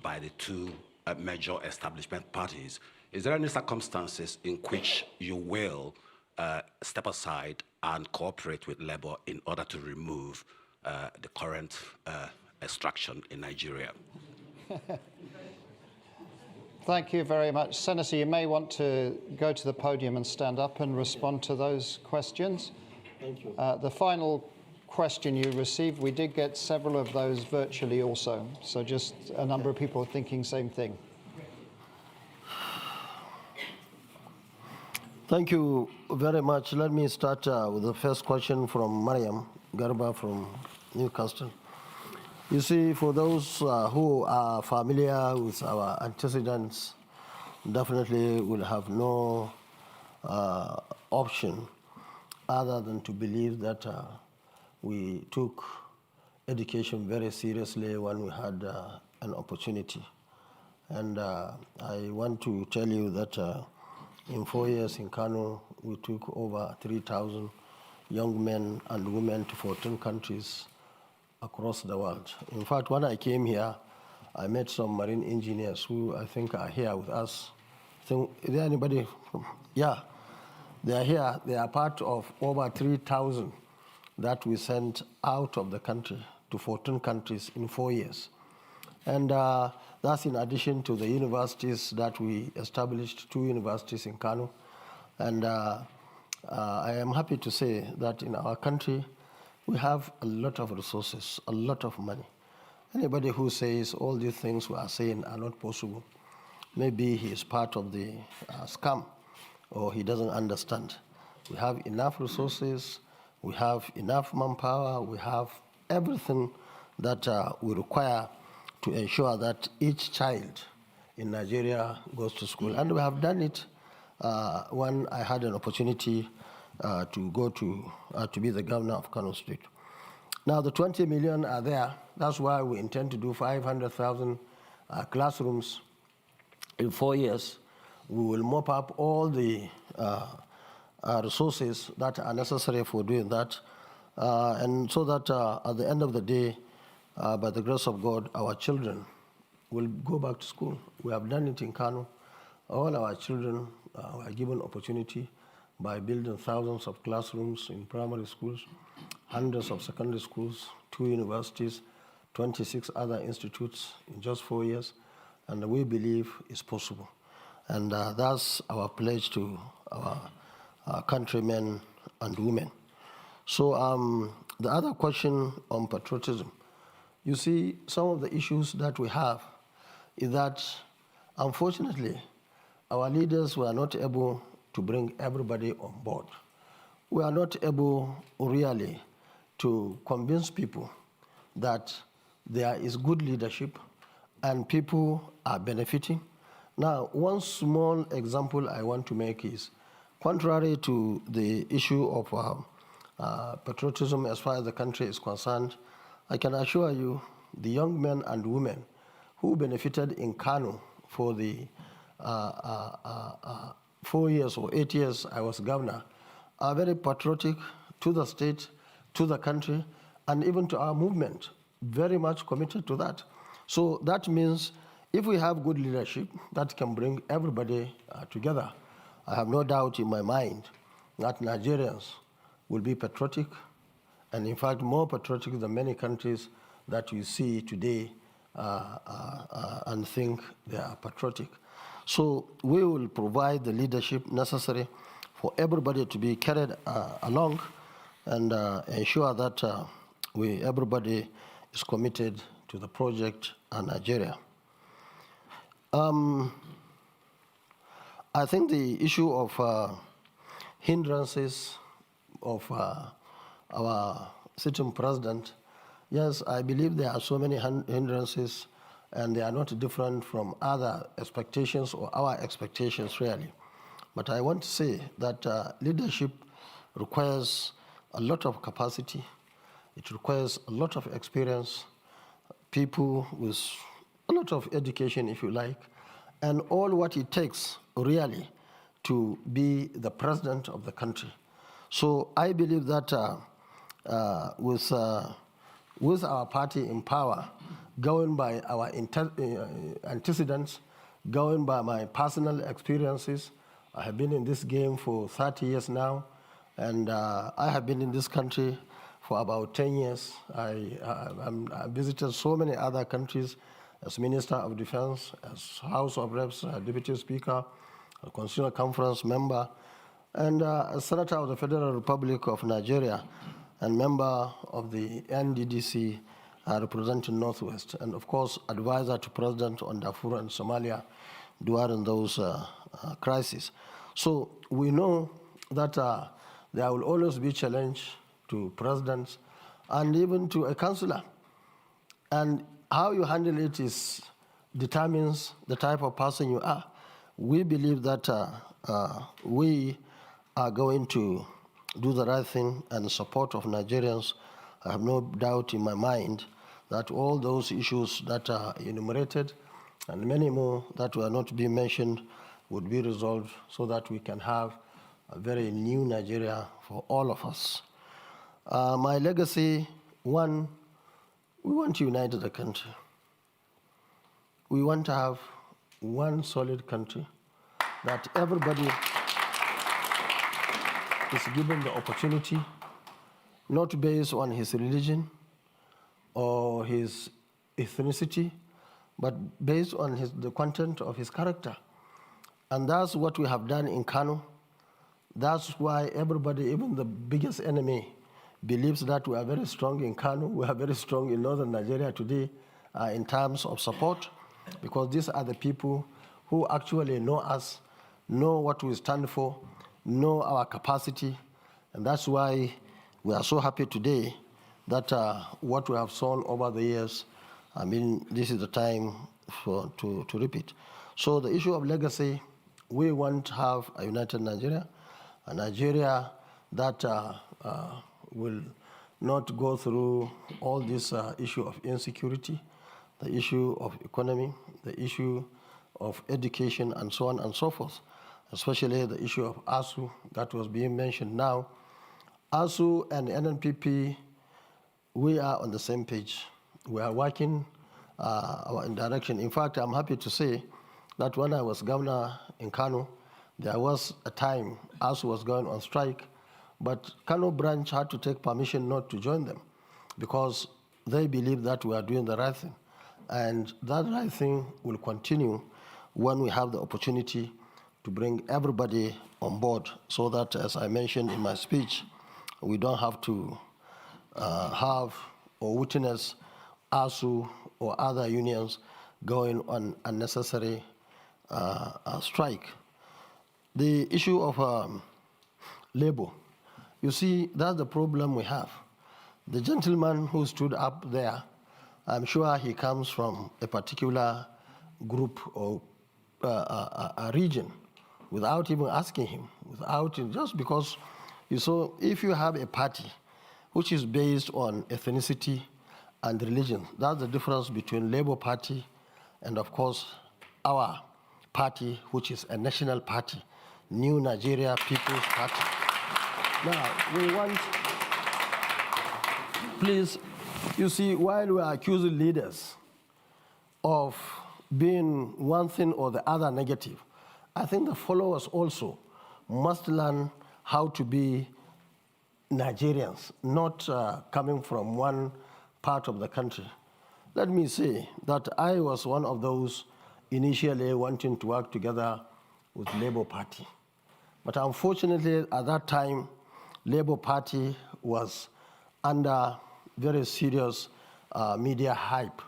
by the two major establishment parties, is there any circumstances in which you will step aside and cooperate with Labour in order to remove the current extraction in Nigeria? Thank you very much. Senator, you may want to go to the podium and stand up and respond to those questions. Thank you. The final question you received, we did get several of those virtually also. So just a number of people are thinking same thing. Thank you very much. Let me start with the first question from Mariam Garba from Newcastle. You see, for those who are familiar with our antecedents, definitely will have no option other than to believe that we took education very seriously when we had an opportunity. And I want to tell you that in 4 years in Kano, we took over 3,000 young men and women to 14 countries across the world. In fact, when I came here, I met some marine engineers who I think are here with us. So, is there anybody? Yeah, they are here. They are part of over 3,000 that we sent out of the country to 14 countries in 4 years. And that's in addition to the universities that we established, 2 universities in Kano. And I am happy to say that in our country, we have a lot of resources, a lot of money. Anybody who says all these things we are saying are not possible, maybe he is part of the scam or he doesn't understand. We have enough resources, we have enough manpower, we have everything that we require to ensure that each child in Nigeria goes to school. And we have done it when I had an opportunity to go to be the governor of Kano State. Now the 20 million are there. That's why we intend to do 500,000 classrooms in 4 years. we will mop up all the resources that are necessary for doing that. And so that at the end of the day, by the grace of God, our children will go back to school. We have done it in Kano. All our children were given opportunity by building thousands of classrooms in primary schools, hundreds of secondary schools, 2 universities, 26 other institutes in just 4 years. And we believe it's possible. And that's our pledge to our countrymen and women. So the other question on patriotism. You see, some of the issues that we have is that, unfortunately, our leaders were not able to bring everybody on board. We are not able really to convince people that there is good leadership and people are benefiting. Now, one small example I want to make is, contrary to the issue of patriotism as far as the country is concerned, I can assure you the young men and women who benefited in Kano for the 4 years or 8 years I was governor are very patriotic to the state, to the country, and even to our movement, very much committed to that. So that means if we have good leadership, that can bring everybody together. I have no doubt in my mind that Nigerians will be patriotic, and in fact more patriotic than many countries that we see today and think they are patriotic. So we will provide the leadership necessary for everybody to be carried along and ensure that everybody is committed to the project and Nigeria. I think the issue of hindrances of our sitting president, yes, I believe there are so many hindrances, and they are not different from other expectations or our expectations, really. But I want to say that leadership requires a lot of capacity. It requires a lot of experience, people with a lot of education, if you like, and all what it takes, really, to be the president of the country. So I believe that with our party in power, going by our antecedents, going by my personal experiences, I have been in this game for 30 years now, and I have been in this country for about 10 years. I visited so many other countries as Minister of Defense, as House of Reps, Deputy Speaker, a Constitutional Conference member, and as Senator of the Federal Republic of Nigeria, and member of the NDDC representing Northwest, and of course, advisor to President on Darfur and Somalia during those crises. So we know that there will always be challenge to presidents and even to a councillor. And how you handle it determines the type of person you are. We believe that we are going to do the right thing and support of Nigerians. I have no doubt in my mind that all those issues that are enumerated and many more that were not being mentioned would be resolved so that we can have a very new Nigeria for all of us. My legacy, one, we want to unite the country. We want to have one solid country that everybody is given the opportunity, not based on his religion or his ethnicity, but based on the content of his character. And that's what we have done in Kano. That's why everybody, even the biggest enemy, believes that we are very strong in Kano, we are very strong in northern Nigeria today in terms of support, because these are the people who actually know us, know what we stand for, know our capacity, and that's why we are so happy today that what we have sown over the years, I mean, this is the time to repeat. So the issue of legacy, we want to have a united Nigeria, a Nigeria that will not go through all this issue of insecurity, the issue of economy, the issue of education and so on and so forth, especially the issue of ASU that was being mentioned now. ASU and NNPP, we are on the same page. We are working in direction. In fact, I'm happy to say that when I was governor in Kano, there was a time ASU was going on strike, but Kano branch had to take permission not to join them because they believe that we are doing the right thing. And that right thing will continue when we have the opportunity to bring everybody on board so that, as I mentioned in my speech, we don't have to have or witness ASU or other unions going on unnecessary strike. The issue of labor, you see, that's the problem we have. The gentleman who stood up there, I'm sure he comes from a particular group or a region without even asking him, just because you saw, if you have a party which is based on ethnicity and religion, that's the difference between Labour Party and, of course, our party, which is a national party, New Nigeria People's Party. Now, we want, please, you see, while we are accusing leaders of being one thing or the other negative, I think the followers also must learn how to be Nigerians, not coming from one part of the country. Let me say that I was one of those initially wanting to work together with Labour Party. But unfortunately, at that time, Labour Party was under very serious media hype,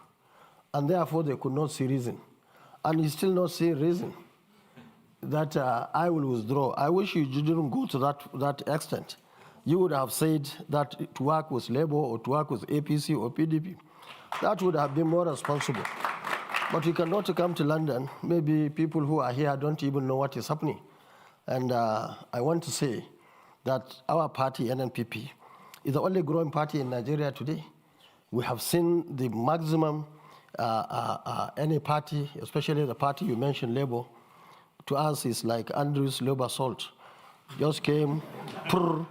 and therefore they could not see reason. And you still not see reason that I will withdraw. I wish you didn't go to that extent. You would have said that to work with Labour or to work with APC or PDP, that would have been more responsible. But you cannot come to London. Maybe people who are here don't even know what is happening. And I want to say that our party, NNPP, is the only growing party in Nigeria today. We have seen the maximum any party, especially the party you mentioned, Labour, to us is like Andrew's Labour salt. Just came, prrr,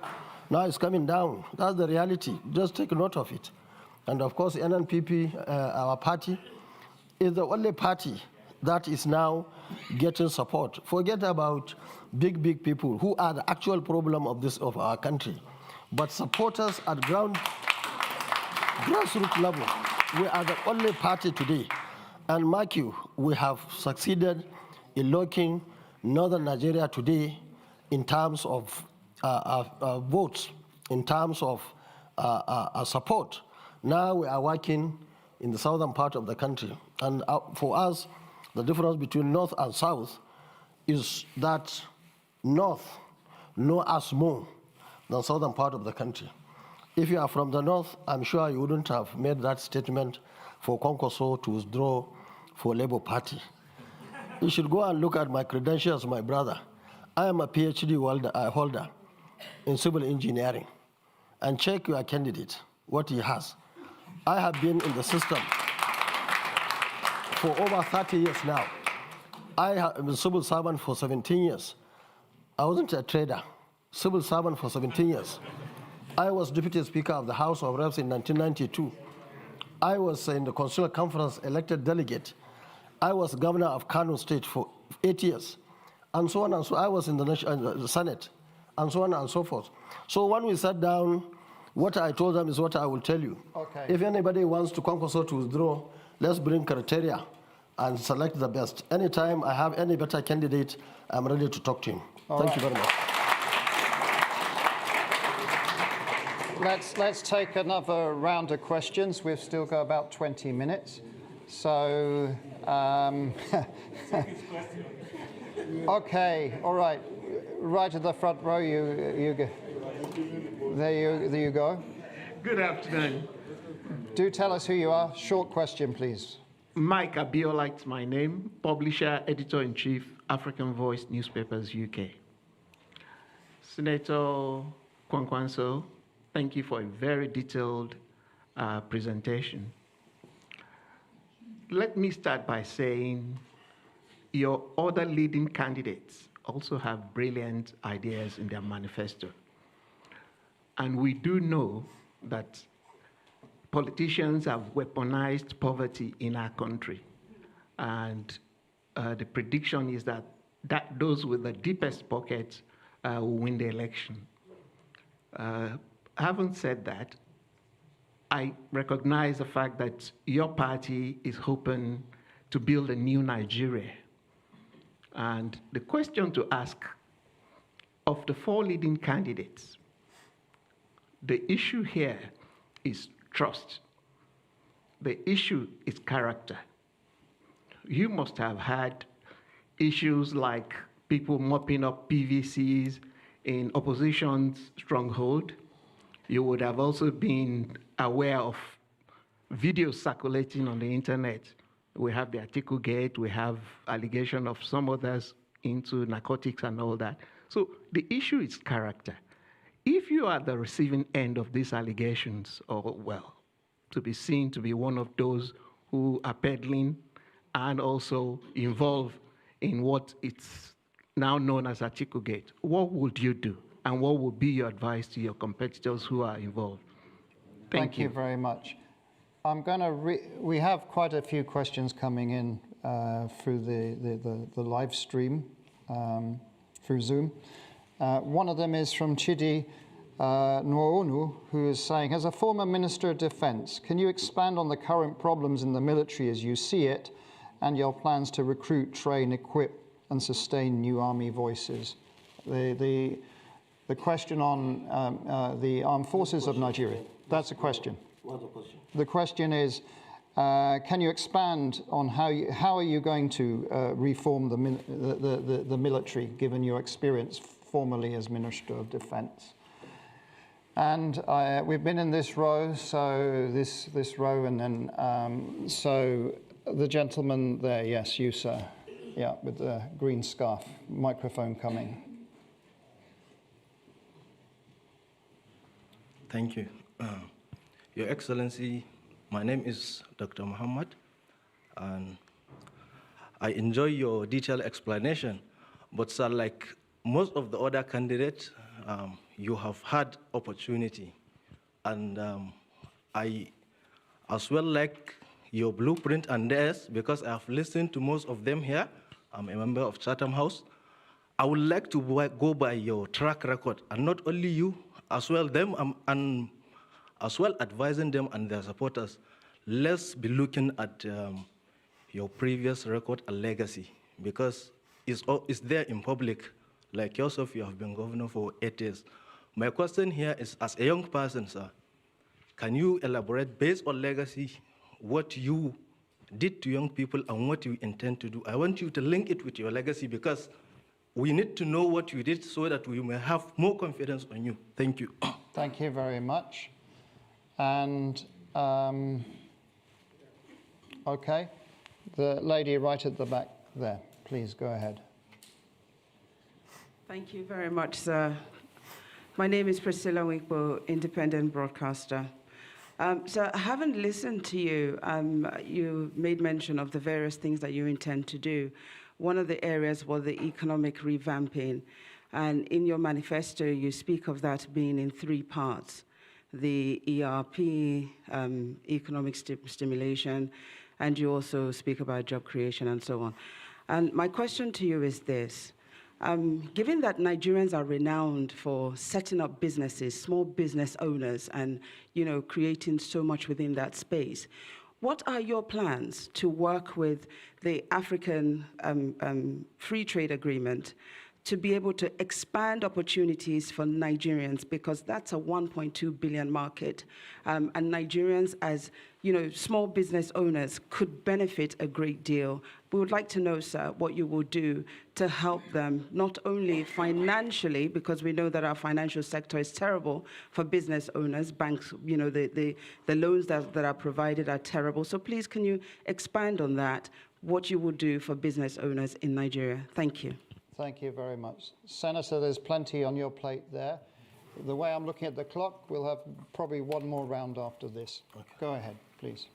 now it's coming down. That's the reality. Just take note of it. And of course, NNPP, our party, is the only party that is now getting support. Forget about big people who are the actual problem of our country. But supporters at grassroots level, we are the only party today. And mark you, we have succeeded in locking northern Nigeria today in terms of votes, in terms of support. Now we are working in the southern part of the country. And for us, the difference between north and south is that north know us more than southern part of the country. If you are from the north, I'm sure you wouldn't have made that statement for Kwankwaso to withdraw for Labour Party. You should go and look at my credentials, my brother. I am a PhD holder in civil engineering. And check your candidate, what he has. I have been in the system for over 30 years now. I have been a civil servant for 17 years. I wasn't a trader, civil servant for 17 years. I was Deputy Speaker of the House of Reps in 1992. I was in the Constitutional Conference elected delegate. I was governor of Kano State for 8 years, and so on and so. I was in the Senate, and so on and so forth. So when we sat down, what I told them is what I will tell you. Okay. If anybody wants to Kwankwaso to withdraw, let's bring criteria and select the best. Anytime I have any better candidate, I'm ready to talk to him. Thank you very much. Let's take another round of questions. We've still got about 20 minutes. So, okay, all right. Right at the front row, you go. There you go. Good afternoon. Do tell us who you are. Short question, please. Mike Abiola is my name, publisher, editor-in-chief, African Voice Newspapers, UK. Senator Kwankwaso, thank you for a very detailed presentation. Let me start by saying your other leading candidates also have brilliant ideas in their manifesto. And we do know that politicians have weaponized poverty in our country. And the prediction is that those with the deepest pockets will win the election. Having said that, I recognize the fact that your party is hoping to build a new Nigeria. And the question to ask, of the 4 leading candidates, the issue here is trust. The issue is character. You must have had issues like people mopping up PVCs in opposition's stronghold. You would have also been aware of videos circulating on the internet. We have the Atiku Gate, we have allegation of some others into narcotics and all that. So the issue is character. If you are the receiving end of these allegations, or well, to be seen to be one of those who are peddling and also involved in what it's now known as Atiku Gate, what would you do? And what would be your advice to your competitors who are involved? Thank you very much. I'm going to we have quite a few questions coming in through the live stream through Zoom. One of them is from Chidi Nwoonu, who is saying, as a former Minister of Defence, can you expand on the current problems in the military as you see it and your plans to recruit, train, equip and sustain new army voices? The question on the armed forces of Nigeria. That's a question. What's the question? The question is, can you expand on how are you going to reform the military, given your experience formerly as Minister of Defence? And we've been in this row, so this row, and then so the gentleman there, yes, you sir, yeah, with the green scarf, microphone coming. Thank you. Your Excellency, my name is Dr. Muhammad, and I enjoy your detailed explanation. But sir, like most of the other candidates, you have had opportunity. And I as well like your blueprint and theirs, because I have listened to most of them here. I'm a member of Chatham House. I would like to go by your track record, and not only you, as well them, and as well advising them and their supporters. Let's be looking at your previous record and legacy, because it's there in public. Like yourself, you have been governor for 8 years. My question here is, as a young person, sir, can you elaborate, based on legacy, what you did to young people and what you intend to do? I want you to link it with your legacy, because we need to know what you did so that we may have more confidence on you. Thank you. Thank you very much. And, okay, the lady right at the back there, please go ahead. Thank you very much, sir. My name is Priscilla Winkbo, independent broadcaster. So having listened to you, you made mention of the various things that you intend to do. One of the areas was the economic revamping. And in your manifesto, you speak of that being in 3 parts: the ERP, economic stimulation, and you also speak about job creation and so on. And my question to you is this. Given that Nigerians are renowned for setting up businesses, small business owners, and creating so much within that space, what are your plans to work with the African Free Trade Agreement to be able to expand opportunities for Nigerians, because that's a 1.2 billion market, and Nigerians as small business owners could benefit a great deal. We would like to know, sir, what you will do to help them, not only financially, because we know that our financial sector is terrible for business owners. Banks, the loans that are provided are terrible. So please, can you expand on that, what you will do for business owners in Nigeria? Thank you. Thank you very much. Senator, there's plenty on your plate there. The way I'm looking at the clock, we'll have probably one more round after this. Okay. Go ahead, please.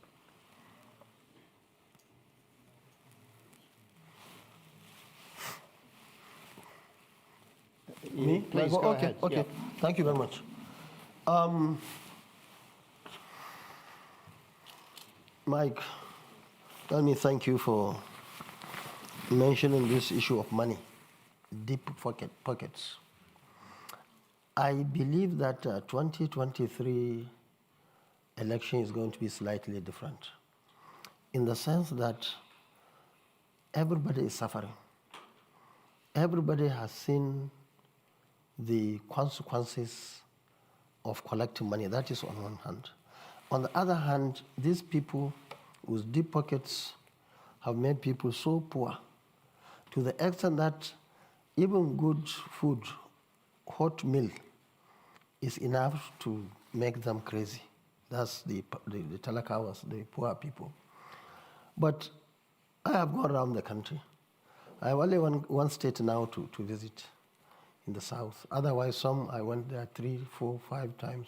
Me? Please go okay, ahead. Okay, Yeah. thank you very much. Mike, let me thank you for mentioning this issue of money, deep pockets. I believe that 2023 election is going to be slightly different in the sense that everybody is suffering. Everybody has seen the consequences of collecting money. That is on one hand. On the other hand, these people with deep pockets have made people so poor to the extent that even good food, hot meal, is enough to make them crazy. That's the talakawas, the poor people. But I have gone around the country. I have only one state now to visit in the south. Otherwise, I went there 3, 4, 5 times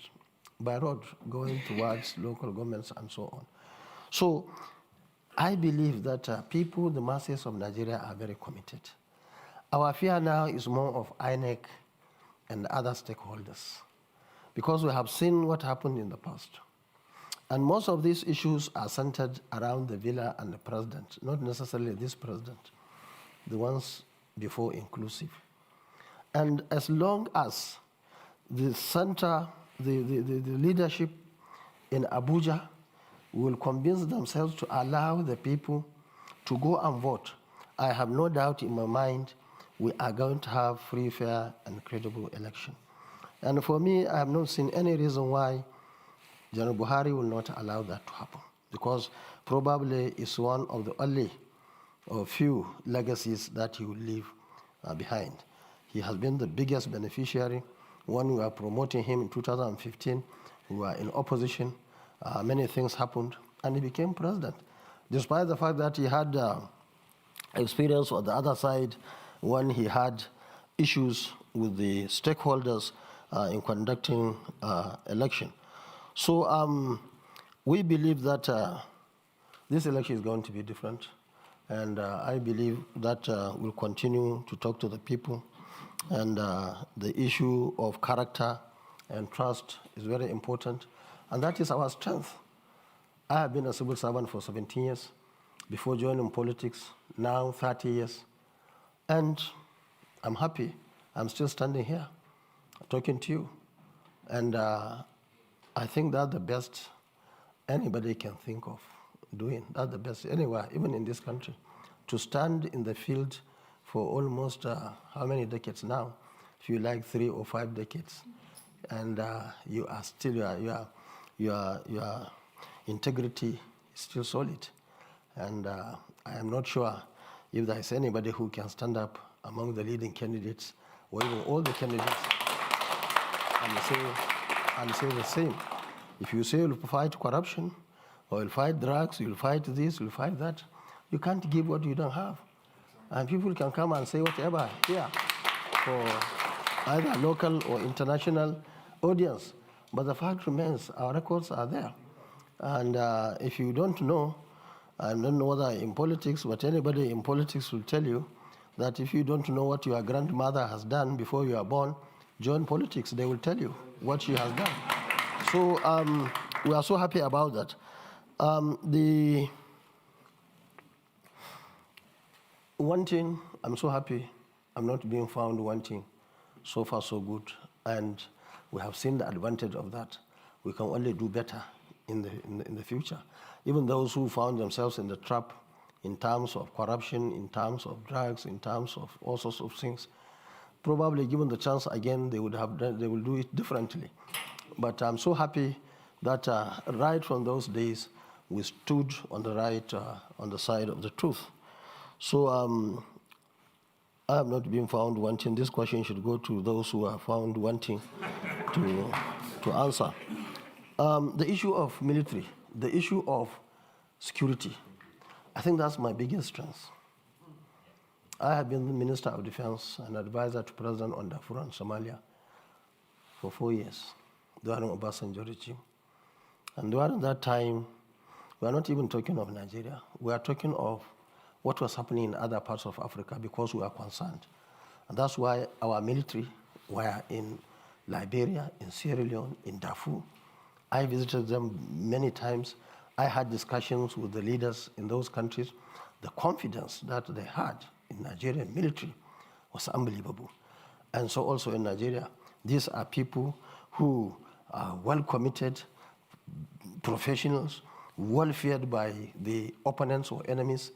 by road, going towards local governments and so on. So I believe that people, the masses of Nigeria, are very committed. Our fear now is more of INEC and other stakeholders, because we have seen what happened in the past. And most of these issues are centered around the villa and the president, not necessarily this president, the ones before inclusive. And as long as the center, the leadership in Abuja will convince themselves to allow the people to go and vote, I have no doubt in my mind we are going to have free, fair, and credible election. And for me, I have not seen any reason why General Buhari will not allow that to happen, because probably it's one of the only or few legacies that he will leave behind. He has been the biggest beneficiary. When we were promoting him in 2015, we were in opposition. Many things happened, and he became president, despite the fact that he had experience on the other side when he had issues with the stakeholders in conducting election. So we believe that this election is going to be different, and I believe that we'll continue to talk to the people, and the issue of character and trust is very important, and that is our strength. I have been a civil servant for 17 years before joining politics, now 30 years, and I'm happy. I'm still standing here talking to you, and I think that's the best anybody can think of doing. That's the best anywhere, even in this country, to stand in the field for almost how many decades now? If you like 3 or 5 decades, and you are still your integrity is still solid, and I am not sure if there is anybody who can stand up among the leading candidates or even all the candidates and say the same. If you say you'll fight corruption, or you'll fight drugs, you'll fight this, you'll fight that, you can't give what you don't have. And people can come and say whatever here for either local or international audience. But the fact remains, our records are there. And if you don't know, I don't know whether in politics, but anybody in politics will tell you that if you don't know what your grandmother has done before you are born, join politics. They will tell you what she has done. So we are so happy about that. The wanting, I'm so happy I'm not being found wanting. So far, so good. And we have seen the advantage of that. We can only do better in the future. Even those who found themselves in the trap in terms of corruption, in terms of drugs, in terms of all sorts of things, probably given the chance again, they will do it differently. But I'm so happy that right from those days, we stood on the side of the truth. So I have not been found wanting. This question should go to those who are found wanting to answer. The issue of military, the issue of security, I think that's my biggest strength. I have been the Minister of Defense and advisor to President on Darfur and Somalia for 4 years during Obasanjo regime. And during that time, we are not even talking of Nigeria. We are talking of what was happening in other parts of Africa because we are concerned. And that's why our military were in Liberia, in Sierra Leone, in Darfur. I visited them many times. I had discussions with the leaders in those countries. The confidence that they had in Nigerian military was unbelievable. And so also in Nigeria, these are people who are well committed, professionals, well feared by the opponents or enemies.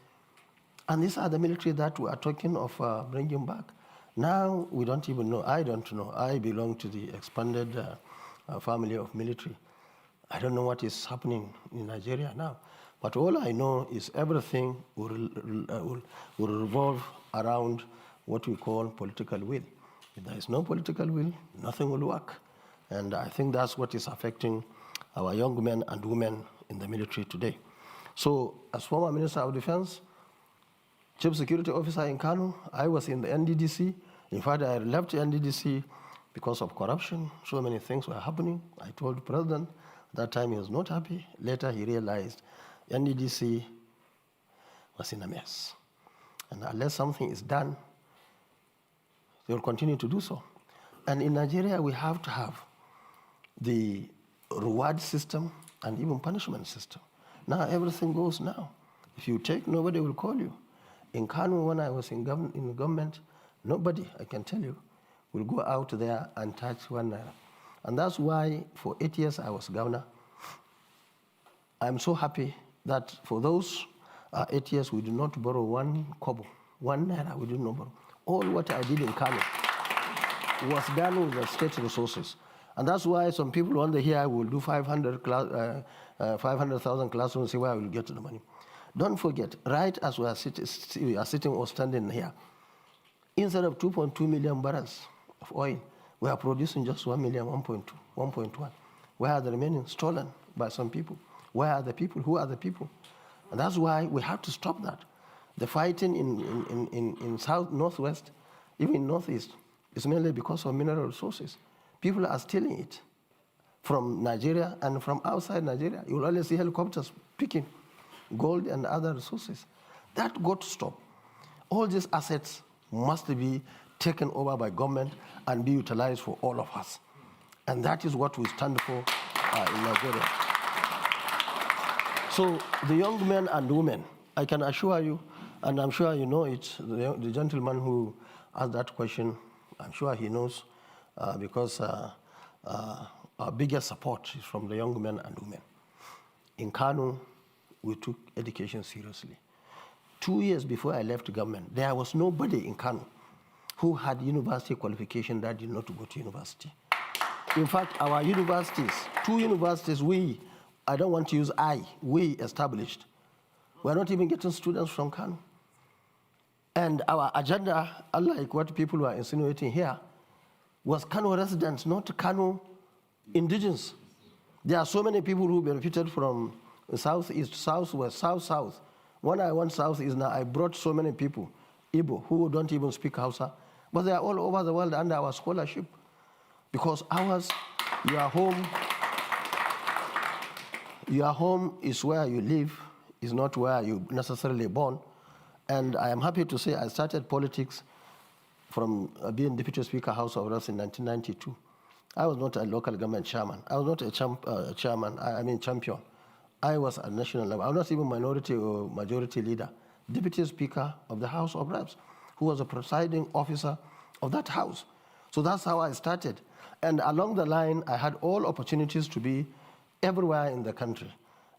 And these are the military that we are talking of bringing back. Now we don't even know. I don't know. I belong to the expanded family of military. I don't know what is happening in Nigeria now. But all I know is everything will revolve around what we call political will. If there is no political will, nothing will work. And I think that's what is affecting our young men and women in the military today. So as former Minister of Defense, Chief Security Officer in Kano, I was in the NDDC. In fact, I left NDDC because of corruption. So many things were happening. I told the President that time he was not happy. Later he realized NDDC was in a mess. And unless something is done, they will continue to do so. And in Nigeria, we have to have the reward system and even punishment system. Now everything goes now. If you take, nobody will call you. In Kano, when I was in government, nobody, I can tell you, will go out there and touch 1 naira. And that's why for 8 years I was governor. I'm so happy that for those 8 years we did not borrow 1 kobo, 1 naira, we did not borrow. All what I did in Kano was done with the state resources. And that's why some people wonder here I will do 500,000 classrooms, see where I will get the money. Don't forget, right as we are sitting or standing here, instead of 2.2 million barrels of oil, we are producing just 1 million, 1.2, 1.1. Where are the remaining? Stolen by some people. Where are the people? Who are the people? And that's why we have to stop that. The fighting in south, northwest, even in northeast, is mainly because of mineral resources. People are stealing it from Nigeria and from outside Nigeria. You will always see helicopters picking gold and other resources. That got to stop. All these assets must be taken over by government and be utilized for all of us. And that is what we stand for in Nigeria. So the young men and women, I can assure you, and I'm sure you know it, the gentleman who asked that question, I'm sure he knows, because our biggest support is from the young men and women. In Kano, we took education seriously. 2 years before I left government, there was nobody in Kano who had university qualification that did not go to university. In fact, our universities, 2 universities, I don't want to use we established. We're not even getting students from Kano. And our agenda, unlike what people were insinuating here, was Kano residents, not Kano indigenous. There are so many people who benefited from southeast, southwest, south-south. When I went southeast now, I brought so many people, Igbo, who don't even speak Hausa, but they are all over the world under our scholarship. Because ours, your home is where you live, is not where you necessarily born. And I am happy to say I started politics from being Deputy Speaker House of Reps in 1992. I was not a local government chairman. I was not a champion. I was at national level. I was not even minority or majority leader. Deputy Speaker of the House of Reps, who was a presiding officer of that house. So that's how I started. And along the line, I had all opportunities to be everywhere in the country.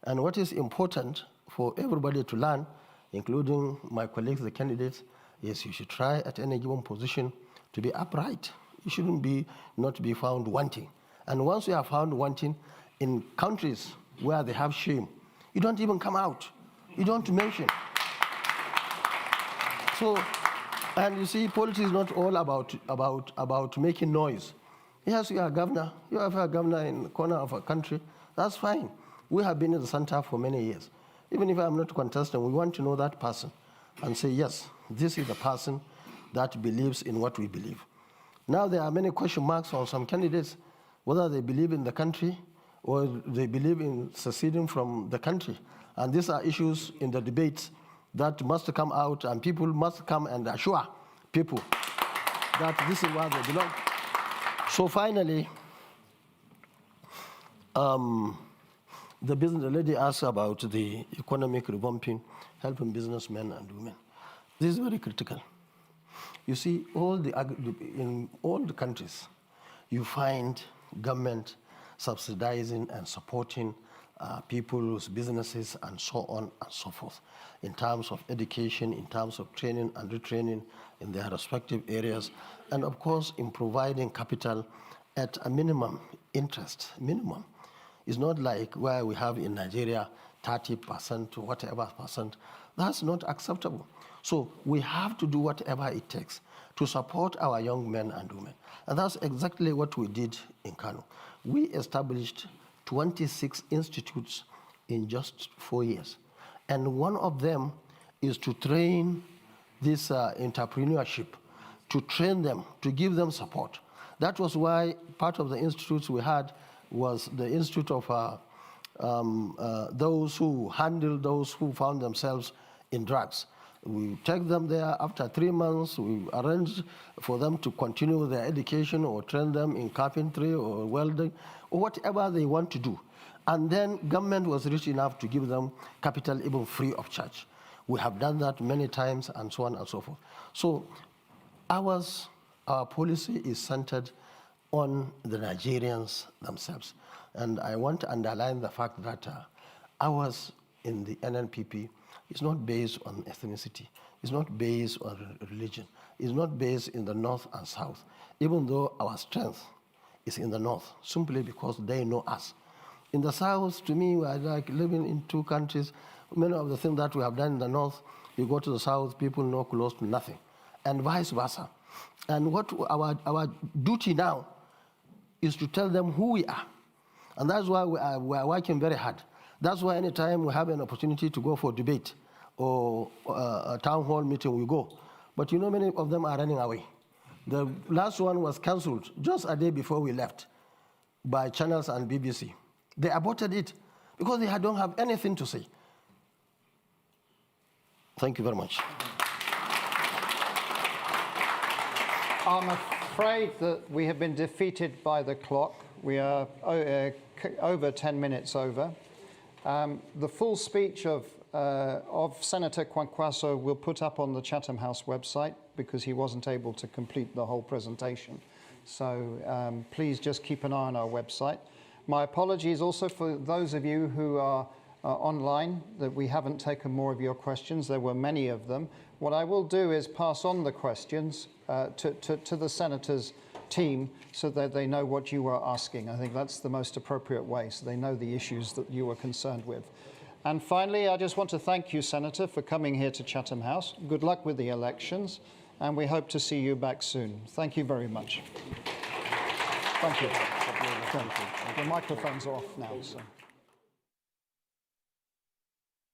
And what is important for everybody to learn, including my colleagues, the candidates, is you should try at any given position to be upright. You shouldn't not be found wanting. And once you are found wanting, in countries where they have shame, you don't even come out. You don't mention. So, and you see, politics is not all about making noise. Yes, you are a governor. You are a governor in the corner of a country. That's fine. We have been in the center for many years. Even if I'm not contesting, we want to know that person and say, yes, this is the person that believes in what we believe. Now there are many question marks on some candidates, whether they believe in the country or they believe in seceding from the country. And these are issues in the debates that must come out, and people must come and assure people that this is where they belong. So finally, the lady asked about the economic revamping, helping businessmen and women. This is very critical. You see, in all the countries, you find government subsidizing and supporting people's businesses and so on and so forth, in terms of education, in terms of training and retraining in their respective areas, and of course in providing capital at a minimum interest, minimum. It's not like where we have in Nigeria 30% to whatever percent. That's not acceptable. So we have to do whatever it takes to support our young men and women. And that's exactly what we did in Kano. We established 26 institutes in just 4 years. And one of them is to train this entrepreneurship, to train them, to give them support. That was why part of the institutes we had was the institute of those who handle those who found themselves in drugs. We take them there. After 3 months, we arrange for them to continue their education or train them in carpentry or welding or whatever they want to do. And then government was rich enough to give them capital even free of charge. We have done that many times and so on and so forth. So our policy is centered on the Nigerians themselves. And I want to underline the fact that ours in the NNPP is not based on ethnicity. It's not based on religion. It's not based in the north and south, even though our strength is in the north, simply because they know us. In the south, to me, we are like living in two countries. Many of the things that we have done in the north, you go to the south, people know close to nothing, and vice versa. And what our duty now is to tell them who we are. And that's why we are working very hard. That's why anytime we have an opportunity to go for debate or a town hall meeting, we go. But you know, many of them are running away. The last one was cancelled just a day before we left by channels and BBC. They aborted it because they don't have anything to say. Thank you very much. I'm afraid that we have been defeated by the clock. We are over 10 minutes over. The full speech of Senator Kwankwaso we'll put up on the Chatham House website because he wasn't able to complete the whole presentation. So please just keep an eye on our website. My apologies also for those of you who are online that we haven't taken more of your questions. There were many of them. What I will do is pass on the questions to the Senator's team so that they know what you were asking. I think that's the most appropriate way, so they know the issues that you were concerned with. And finally, I just want to thank you, Senator, for coming here to Chatham House. Good luck with the elections, and we hope to see you back soon. Thank you very much. Thank you. Thank you. The microphone's off now, so.